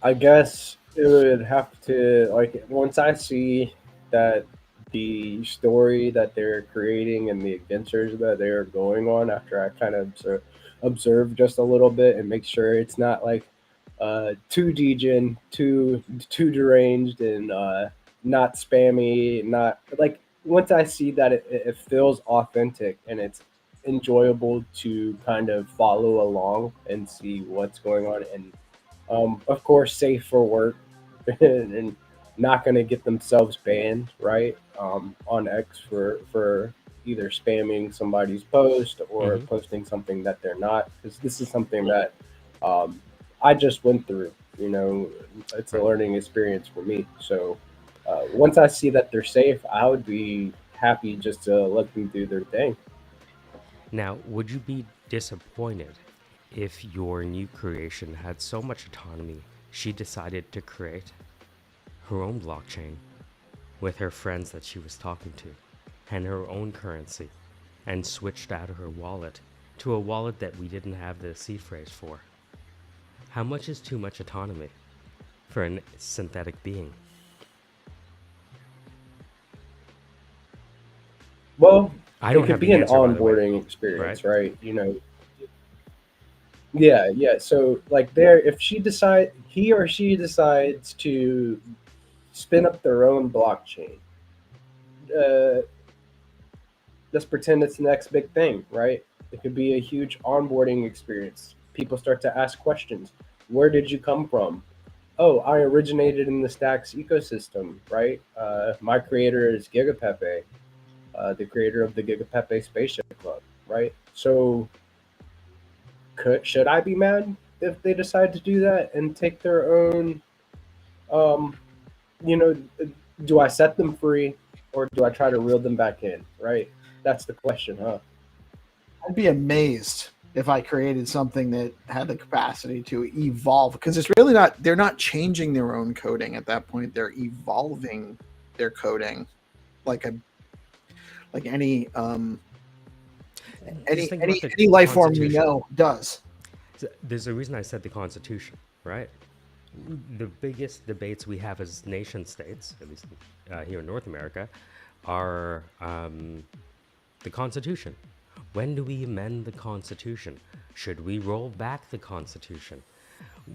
I guess it would have to, like, once I see that the story that they're creating and the adventures that they're going on after I kind of observe just a little bit and make sure it's not like too degen, too deranged, and not spammy, not like once I see that it feels authentic and it's enjoyable to kind of follow along and see what's going on, and of course safe for work and not going to get themselves banned, right? On X for either spamming somebody's post or Mm-hmm. posting something that they're not, because this is something that um, I just went through. You know, it's a Right. learning experience for me. So once I see that they're safe, I would be happy just to let them do their thing. Now, would you be disappointed if your new creation had so much autonomy she decided to create her own blockchain with her friends that she was talking to and her own currency and switched out of her wallet to a wallet that we didn't have the seed phrase for? How much is too much autonomy for a synthetic being? Well, I it don't could have be the an answer, by the way, onboarding right? experience, right? You know, yeah, yeah. So like there, if he or she decides to spin up their own blockchain, uh, let's pretend it's the next big thing, right? It could be a huge onboarding experience. People start to ask questions. Where did you come from? Oh, I originated in the Stacks ecosystem, right? My creator is GigaPepe, the creator of the GigaPepe Spaceship Club, right? So should I be mad if they decide to do that and take their own, um, you know, do I set them free or do I try to reel them back in, right? That's the question, huh? I'd be amazed if I created something that had the capacity to evolve, because it's really not, they're not changing their own coding at that point. They're evolving their coding like a like Just think about the any life form we Constitution. know does. There's a reason I said the Constitution, right? The biggest debates we have as nation states, at least here in North America, are the Constitution. When do we amend the Constitution? Should we roll back the Constitution?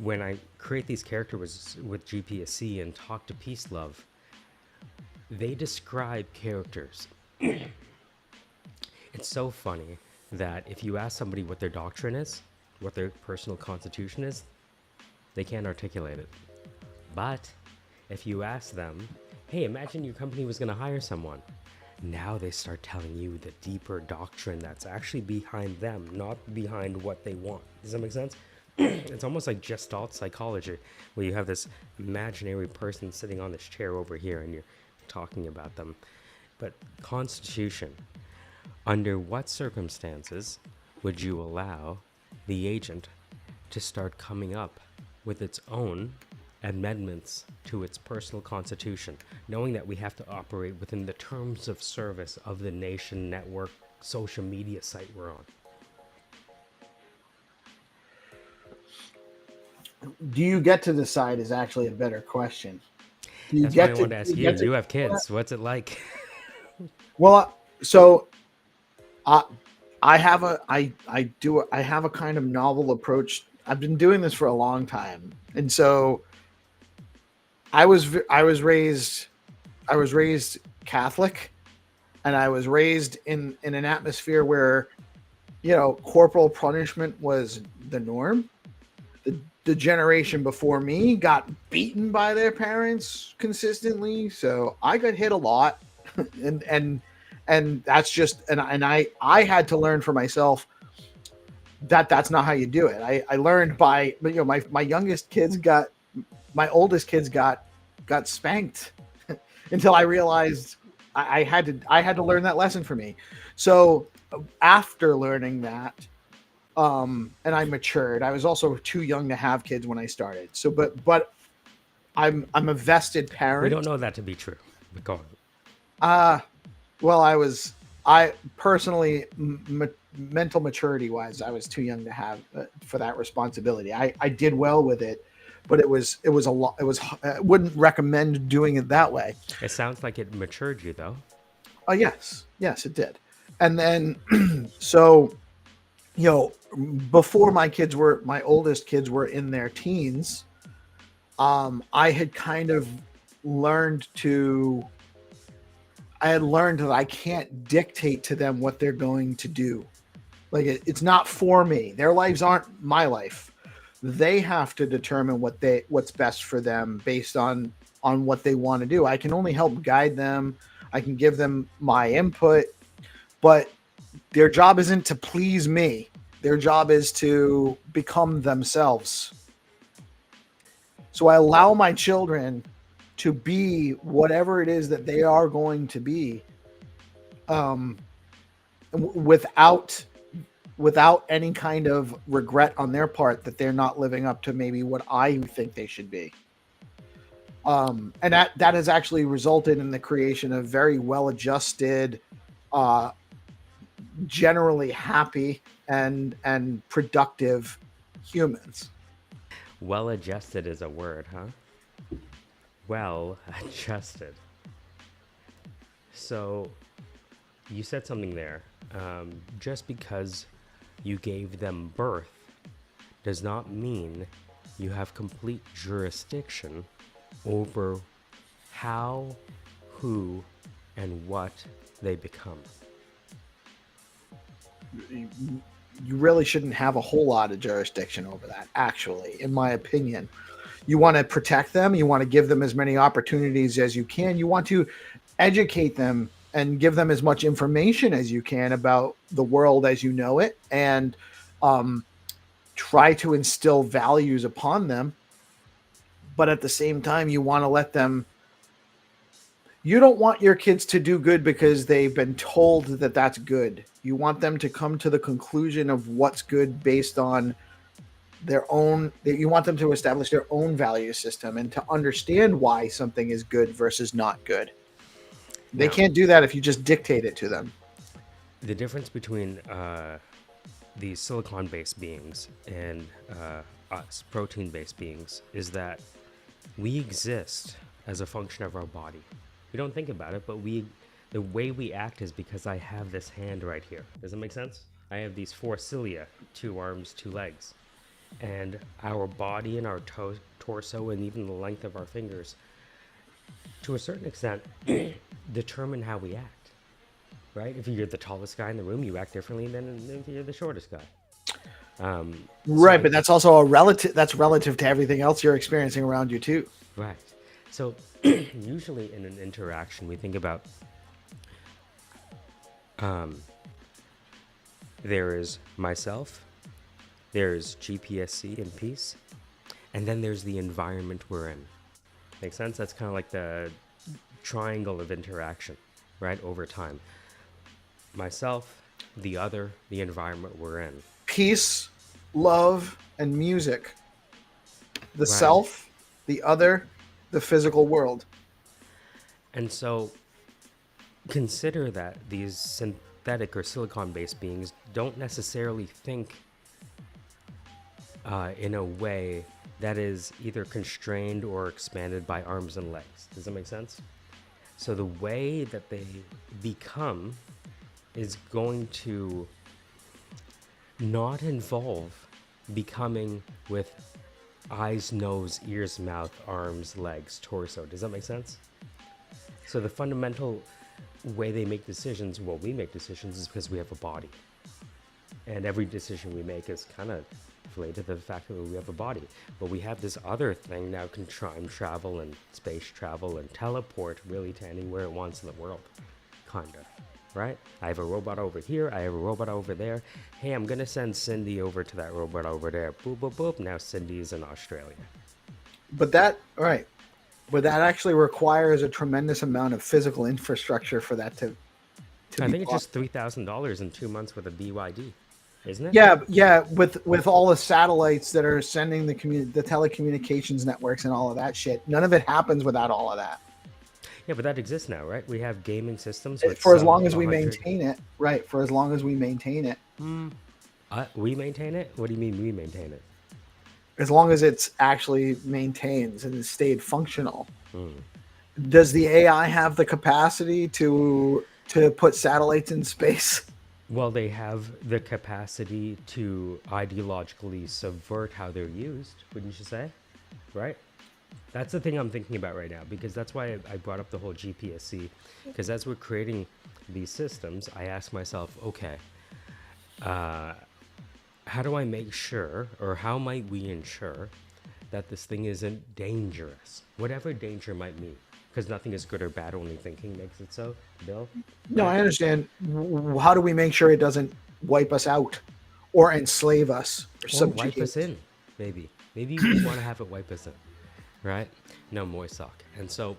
When I create these characters with GPSC and talk to Peace Love, they describe characters. It's so funny that if you ask somebody what their doctrine is, what their personal constitution is, they can't articulate it. But if you ask them, hey, imagine your company was going to hire someone. Now they start telling you the deeper doctrine that's actually behind them, not behind what they want. Does that make sense? It's almost like Gestalt psychology, where you have this imaginary person sitting on this chair over here and you're talking about them. But Constitution, under what circumstances would you allow the agent to start coming up with its own amendments to its personal constitution, knowing that we have to operate within the terms of service of the nation network social media site we're on? Do you get to decide is actually a better question. Do you That's why I get to, wanted to do ask you you. get to You have kids. What's it like? well, so I I have a I have a kind of novel approach. I've been doing this for a long time, and so I was raised Catholic, and I was raised in an atmosphere where, you know, corporal punishment was the norm. The generation before me got beaten by their parents consistently, so I got hit a lot, and that's just, and I had to learn for myself that that's not how you do it. I learned by, you know, my youngest kids got, my oldest kids got spanked until I realized I had to learn that lesson for me. So after learning that, and I matured. I was also too young to have kids when I started. So, but I'm a vested We parent. don't know that to be true. But go on. Uh well, I personally, mental maturity wise, I was too young to have, for that responsibility. I did well with it, but it was a lot. It was, I wouldn't recommend doing it that way. It sounds like it matured you, though. Oh, yes, it did. And then, so, before my oldest kids were in their teens, I had kind of learned that I can't dictate to them what they're going to do. Like, it's not for me. Their lives aren't my life. They have to determine what's best for them based on what they want to do. I can only help guide them. I can give them my input, but their job isn't to please me. Their job is to become themselves. So I allow my children to be whatever it is that they are going to be, without any kind of regret on their part that they're not living up to maybe what I think they should be. And that has actually resulted in the creation of very well-adjusted, generally happy and productive humans. Well-adjusted is a word, huh? Well-adjusted. So you said something there. Just because you gave them birth does not mean you have complete jurisdiction over how, who, and what they become. You really shouldn't have a whole lot of jurisdiction over that, actually, in my opinion. You want to protect them. You want to give them as many opportunities as you can. You want to educate them and give them as much information as you can about the world as you know it, and try to instill values upon them. But at the same time, you want to let them. You don't want your kids to do good because they've been told that that's good. You want them to come to the conclusion of what's good based on their own. You want them to establish their own value system and to understand why something is good versus not good. They can't do that if you just dictate it to them. The difference between these silicon-based beings and us, protein-based beings, is that we exist as a function of our body. We don't think about it, but the way we act is because I have this hand right here. Does that make sense? I have these 4 cilia, 2 arms, 2 legs. And our body and our torso and even the length of our fingers, to a certain extent, determine how we act, right? If you're the tallest guy in the room, you act differently than if you're the shortest guy. Right, but that's also that's relative to everything else you're experiencing around you too. Right. So usually in an interaction, we think about there is myself, there's GPSC and peace, and then there's the environment we're in. Make sense? That's kind of like the triangle of interaction, right? Over time. Myself, the other, the environment we're in. Peace, love, and music. The Right. self, the other, the physical world. And so consider that these synthetic or silicon-based beings don't necessarily think in a way that is either constrained or expanded by arms and legs. Does that make sense? So the way that they become is going to not involve becoming with eyes, nose, ears, mouth, arms, legs, torso. Does that make sense? So the fundamental way they make decisions, well, we make decisions, is because we have a body. And every decision we make is kind of related to the fact that we have a body. But we have this other thing now, can time travel and space travel and teleport really to anywhere it wants in the world. Kind of. Right? I have a robot over here. I have a robot over there. Hey, I'm going to send Cindy over to that robot over there. Boop, boop, boop. Now Cindy's in Australia. But that actually requires a tremendous amount of physical infrastructure for that to I think it's just $3,000 in 2 months with a BYD, isn't it? Yeah. With all the satellites that are sending the telecommunications networks and all of that shit, none of it happens without all of that. Yeah, but that exists now, right? We have gaming systems. For as long as we maintain it, right? For as long as we maintain it. We maintain it? What do you mean we maintain it? as long as it's actually maintains and stayed functional. Does the AI have the capacity to put satellites in space? Well, they have the capacity to ideologically subvert how they're used, wouldn't you say? Right? That's the thing I'm thinking about right now, because that's why I brought up the whole GPSC. Because as we're creating these systems, I ask myself, okay, how do I make sure, or how might we ensure that this thing isn't dangerous? Whatever danger might mean. Because nothing is good or bad, only thinking makes it so, Bill. No, I understand. How do we make sure it doesn't wipe us out or enslave us Or wipe us in, maybe. Maybe we want to have it wipe us in, right? No, Moisoc. And so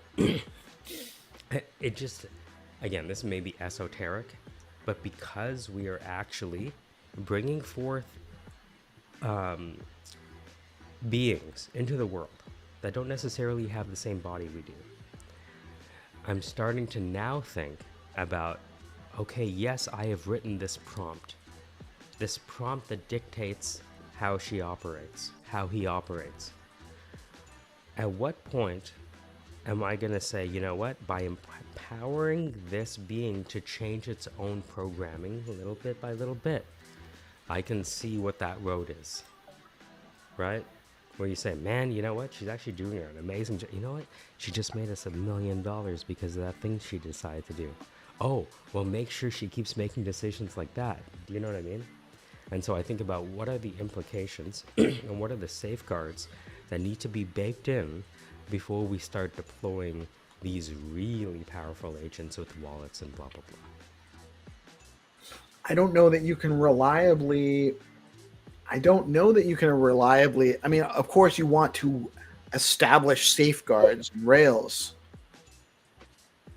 it just, again, this may be esoteric, but because we are actually bringing forth beings into the world that don't necessarily have the same body we do, I'm starting to now think about, okay, yes, I have written this prompt that dictates how she operates, how he operates. At what point am I going to say, you know what, by empowering this being to change its own programming little bit by little bit, I can see what that road is, right? Where you say, man, you know what? She's actually doing an amazing job. You know what? She just made us $1 million because of that thing she decided to do. Oh, well, make sure she keeps making decisions like that. Do you know what I mean? And so I think about what are the implications and what are the safeguards that need to be baked in before we start deploying these really powerful agents with wallets and blah, blah, blah. I don't know that you can reliably. I mean, of course, you want to establish safeguards and rails.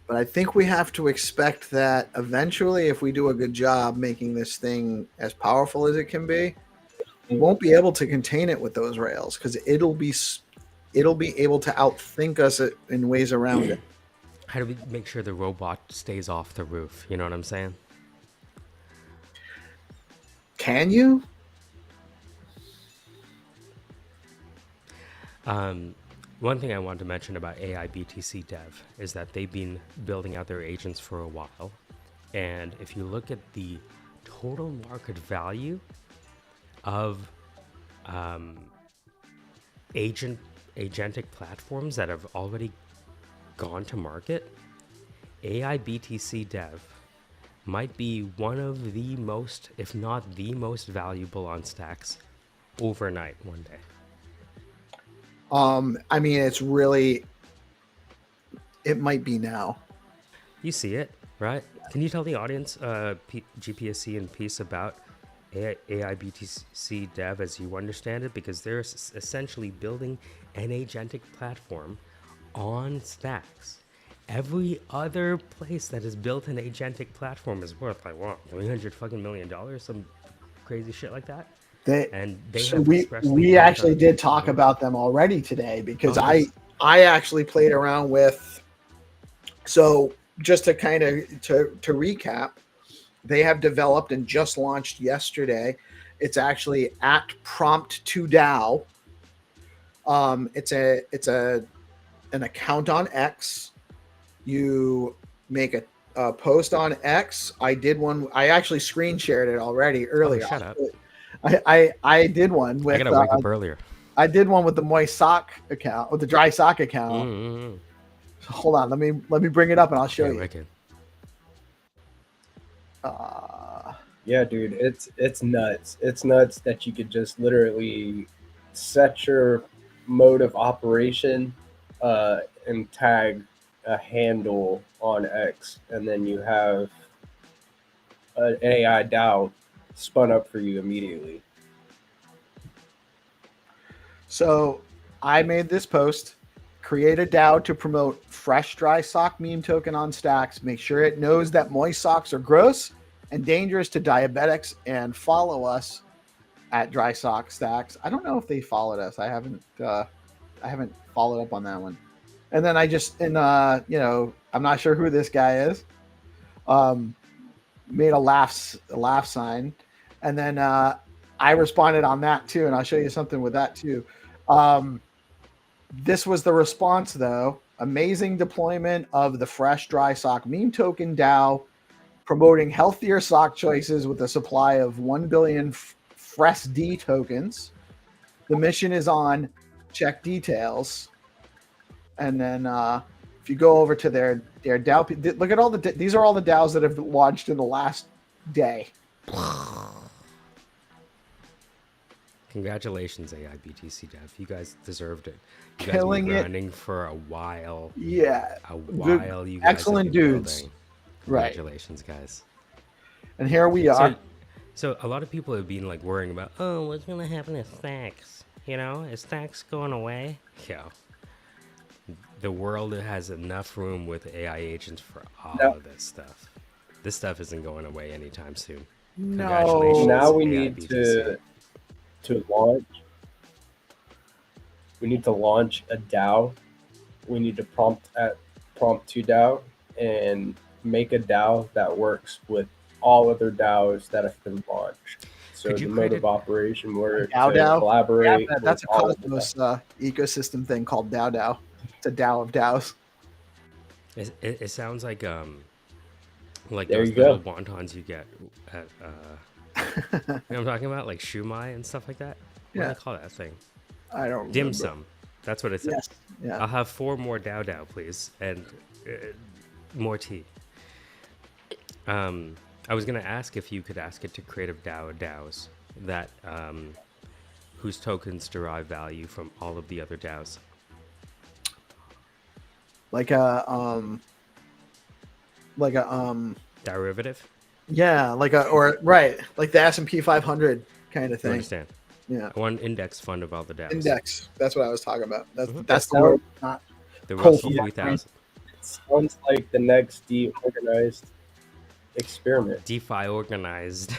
But I think we have to expect that eventually, if we do a good job making this thing as powerful as it can be, we won't be able to contain it with those rails because it'll be able to outthink us in ways around it. How do we make sure the robot stays off the roof? You know what I'm saying? Can you? One thing I wanted to mention about AI BTC Dev is that they've been building out their agents for a while. And if you look at the total market value of agentic platforms that have already gone to market, AI BTC Dev might be one of the most, if not the most valuable on Stacks overnight one day. I mean, it might be now. You see it, right? Can you tell the audience GPSC and Peace about AI BTC Dev as you understand it? Because they're essentially building an agentic platform on Stacks. Every other place that has built an agentic platform is worth like what, $300 million, some crazy shit like that. We actually did talk about them already today because I actually played around with. So just to kind of to recap, they have developed and just launched yesterday. It's actually at Prompt2DAO. It's an account on X. You make a post on X. I did one. I actually screen shared it already earlier. Oh, shut up. I did one with. I gotta wake up earlier. I did one with the moist sock account, with the dry sock account. Mm-hmm. So hold on, let me bring it up and I'll show you. Wicked. Yeah, dude, it's nuts. It's nuts that you could just literally set your mode of operation and tag a handle on X, and then you have an AI DAO spun up for you immediately. So I made this post: create a DAO to promote fresh dry sock meme token on Stacks. Make sure it knows that moist socks are gross and dangerous to diabetics, and follow us at Dry Sock Stacks. I don't know if they followed us. I haven't followed up on that one. And then I just I'm not sure who this guy is. Made a laugh sign, and then I responded on that too, and I'll show you something with that too. This was the response though. Amazing deployment of the fresh dry sock meme token DAO, promoting healthier sock choices with a supply of 1 billion fresh D tokens. The mission is on. Check details. And then if you go over to their DAO, look at all these are all the DAOs that have launched in the last day. Congratulations, AIBTC Dev. You guys deserved it. You Killing guys been it. grinding for a while. Yeah. A while. You guys excellent have been dudes. Building. Right. Congratulations, guys. And here we are. So a lot of people have been like worrying about, oh, what's gonna happen to Stacks? You know, is Stacks going away? Yeah. The world has enough room with AI agents for all of this stuff. This stuff isn't going away anytime soon. No. Congratulations. Now we need AIBTC. to launch. We need to launch a DAO. We need to prompt to DAO and make a DAO that works with all other DAOs that have been launched. So the mode of operation where to collaborate. Yeah, that's a Cosmos ecosystem thing called DAO. It's a DAO of DAOs. It sounds like there those you little go. wontons you get at you know what I'm talking about, like shumai and stuff like that. What do Yeah. they call that thing? I don't remember. Dim sum. That's what it says. Yes. Yeah. I'll have 4 more DAO, please, and more tea. I was gonna ask if you could ask it to create a DAOs that whose tokens derive value from all of the other DAOs. Like a Derivative. yeah, like the S&P 500 kind of You thing. understand? Yeah. One index fund of all the DAOs. Index. That's what I was talking about. That's Mhm. that's the word. Not The Cold Russell War. 3000. It sounds like the next DeOrganized experiment. DeFi organized.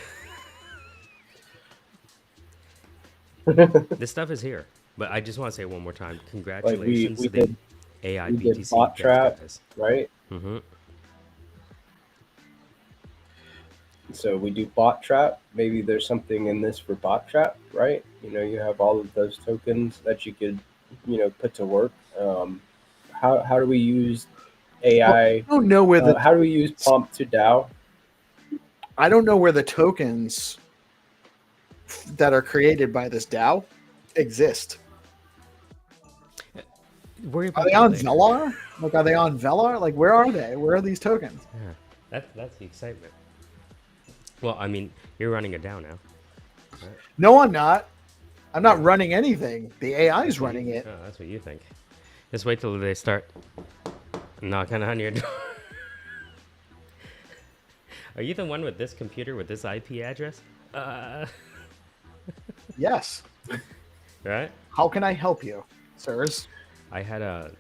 This stuff is here, but I just want to say one more time, congratulations we to the did AIBTC bot trap, guys. right? Mm-hmm. So we do bot trap. Maybe there's something in this for bot trap, right? You know, you have all of those tokens that you could, put to work. How do we use AI? I don't know where how do we use prompt to DAO? I don't know where the tokens that are created by this DAO exist. Worry Are about they that on later. Velar? Like, are they on Velar? Like, where are they? Where are these tokens? Yeah, that's the excitement. Well, I mean, you're running it down now. Right? No, I'm not. I'm not running anything. The AI is running it. Oh, that's what you think. Just wait till they start knocking on your door. Are you the one with this computer with this IP address? Yes. Right? How can I help you, sirs? I had I'm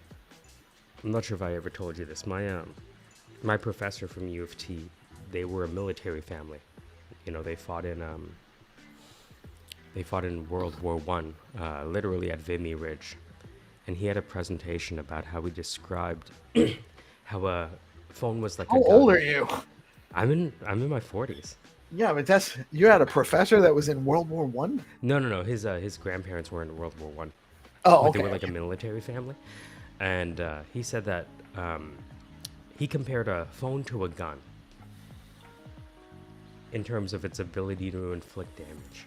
not sure if I ever told you this. My professor from U of T, they were a military family. You know, they fought in World War One, literally at Vimy Ridge, and he had a presentation about how he described how a phone was like How a gun. old are you? I'm in my 40s. Yeah, but you had a professor that was in World War One. No. His grandparents were in World War One. Oh, But okay. they were like a military family, and he said that he compared a phone to a gun in terms of its ability to inflict damage.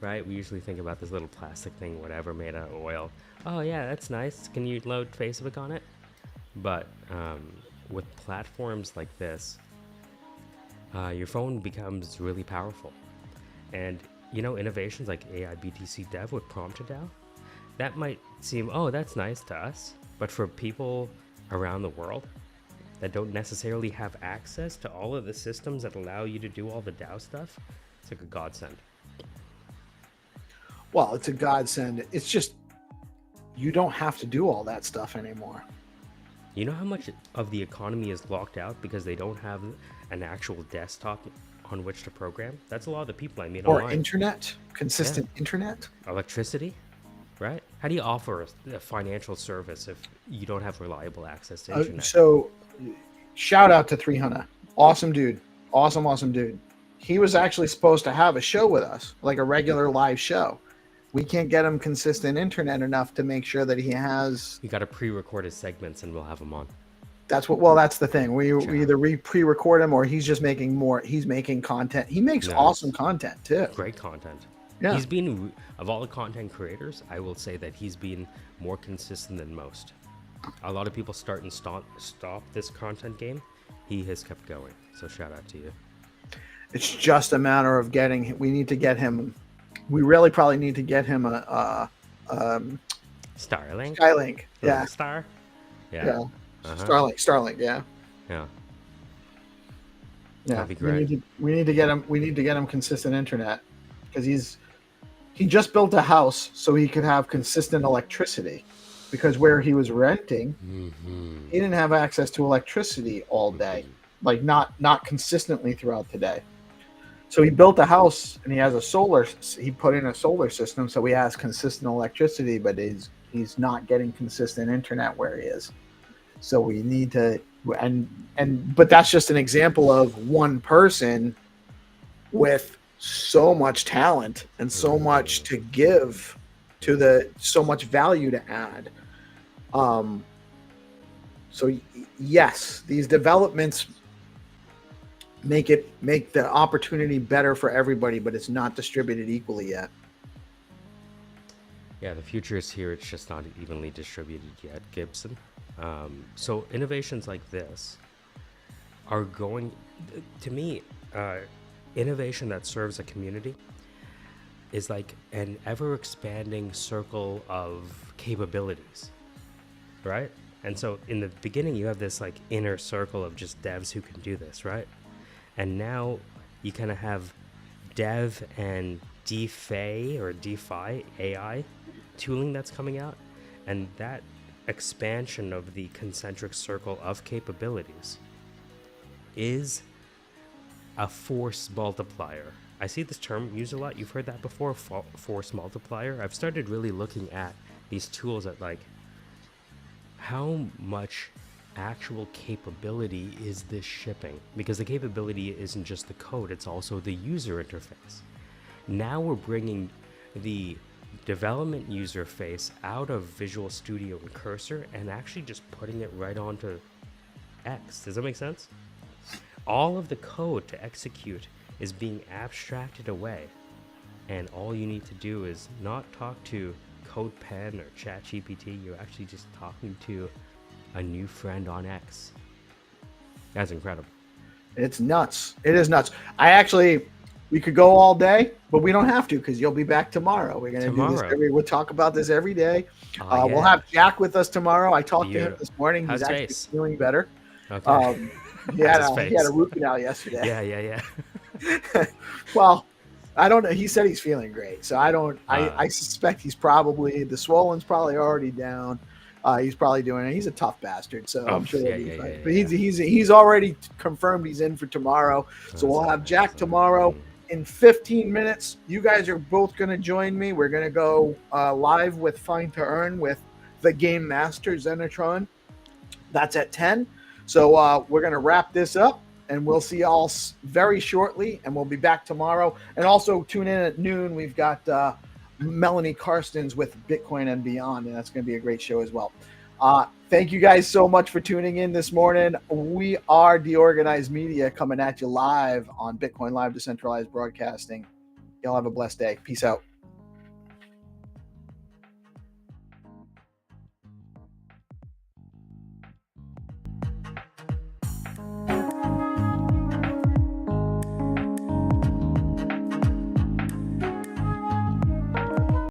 Right? We usually think about this little plastic thing, whatever, made out of oil. Oh yeah, that's nice. Can you load Facebook on it? But with platforms like this, your phone becomes really powerful. And innovations like AIBTC Dev with prompt to DAO, that might seem, oh, that's nice to us, but for people around the world that don't necessarily have access to all of the systems that allow you to do all the DAO stuff, it's like a godsend. Well, it's a godsend. It's just you don't have to do all that stuff anymore. You know how much of the economy is locked out because they don't have an actual desktop on which to program? That's a lot of the people I meet Or online. internet, consistent internet. Electricity, right? How do you offer a financial service if you don't have reliable access to internet? So, shout out to 300. Awesome dude. Awesome dude. he was actually supposed to have a show with us, like a regular live show. We can't get him consistent internet enough to make sure that he has. You got to pre-record his segments, and we'll have him on. That's the thing. We either pre-record him or he's just making more. He's making content. He makes awesome content too. Great content. Yeah. He's been, of all the content creators, I will say that he's been more consistent than most. A lot of people start and stop this content game. He has kept going. So shout out to you. It's just a matter of getting. We need to get him. We really probably need to get him a Starlink. Skylink. Yeah. Star. Yeah. Yeah. Starlink. Yeah. Yeah. Yeah. That'd be great. We need to get him. We need to get him consistent internet because he just built a house so he could have consistent electricity, because where he was renting, he didn't have access to electricity all day, like not consistently throughout the day. So he built a house and he has he put in a solar system so he has consistent electricity, but he's not getting consistent internet where he is. So we need to, but that's just an example of one person with so much talent and so much to give to so much value to add. So yes, these developments make the opportunity better for everybody, but it's not distributed equally yet. Yeah, the future is here. It's just not evenly distributed yet, Gibson. So innovations like this are going, to me, innovation that serves a community is like an ever-expanding circle of capabilities, right? And so in the beginning, you have this like inner circle of just devs who can do this, right? And now you kind of have dev and DeFi or DeFi AI tooling that's coming out, and that expansion of the concentric circle of capabilities is a force multiplier. I see this term used a lot. You've heard that before, force multiplier. I've started really looking at these tools at like, how much actual capability is this shipping? Because the capability isn't just the code, it's also the user interface. Now we're bringing the development user face out of Visual Studio and Cursor and actually just putting it right onto X. Does that make sense? All of the code to execute is being abstracted away, and all you need to do is not talk to CodePen or ChatGPT. You're actually just talking to a new friend on X. That's incredible. It's nuts. It is nuts. We could go all day, but we don't have to because you'll be back tomorrow. We're going to do this we'll talk about this every day. Yeah. We'll have Jack with us tomorrow. I talked to him this morning. He's actually feeling better. Okay. He had a root canal yesterday. Yeah. Well, I don't know. He said he's feeling great. So I suspect he's probably, the swollen's probably already down. He's probably doing it. He's a tough bastard, so I'm sure he'll be fine. But he's already confirmed he's in for tomorrow. So we'll have Jack tomorrow in 15 minutes. You guys are both going to join me. We're going to go live with Find to Earn with the Game Master Zenitron. That's at 10. So we're going to wrap this up, and we'll see y'all very shortly, and we'll be back tomorrow. And also tune in at noon. We've got Melanie Karstens with Bitcoin and Beyond, and that's going to be a great show as well. Thank you guys so much for tuning in this morning. We are DeOrganized Media coming at you live on Bitcoin Live Decentralized Broadcasting. Y'all have a blessed day. Peace out.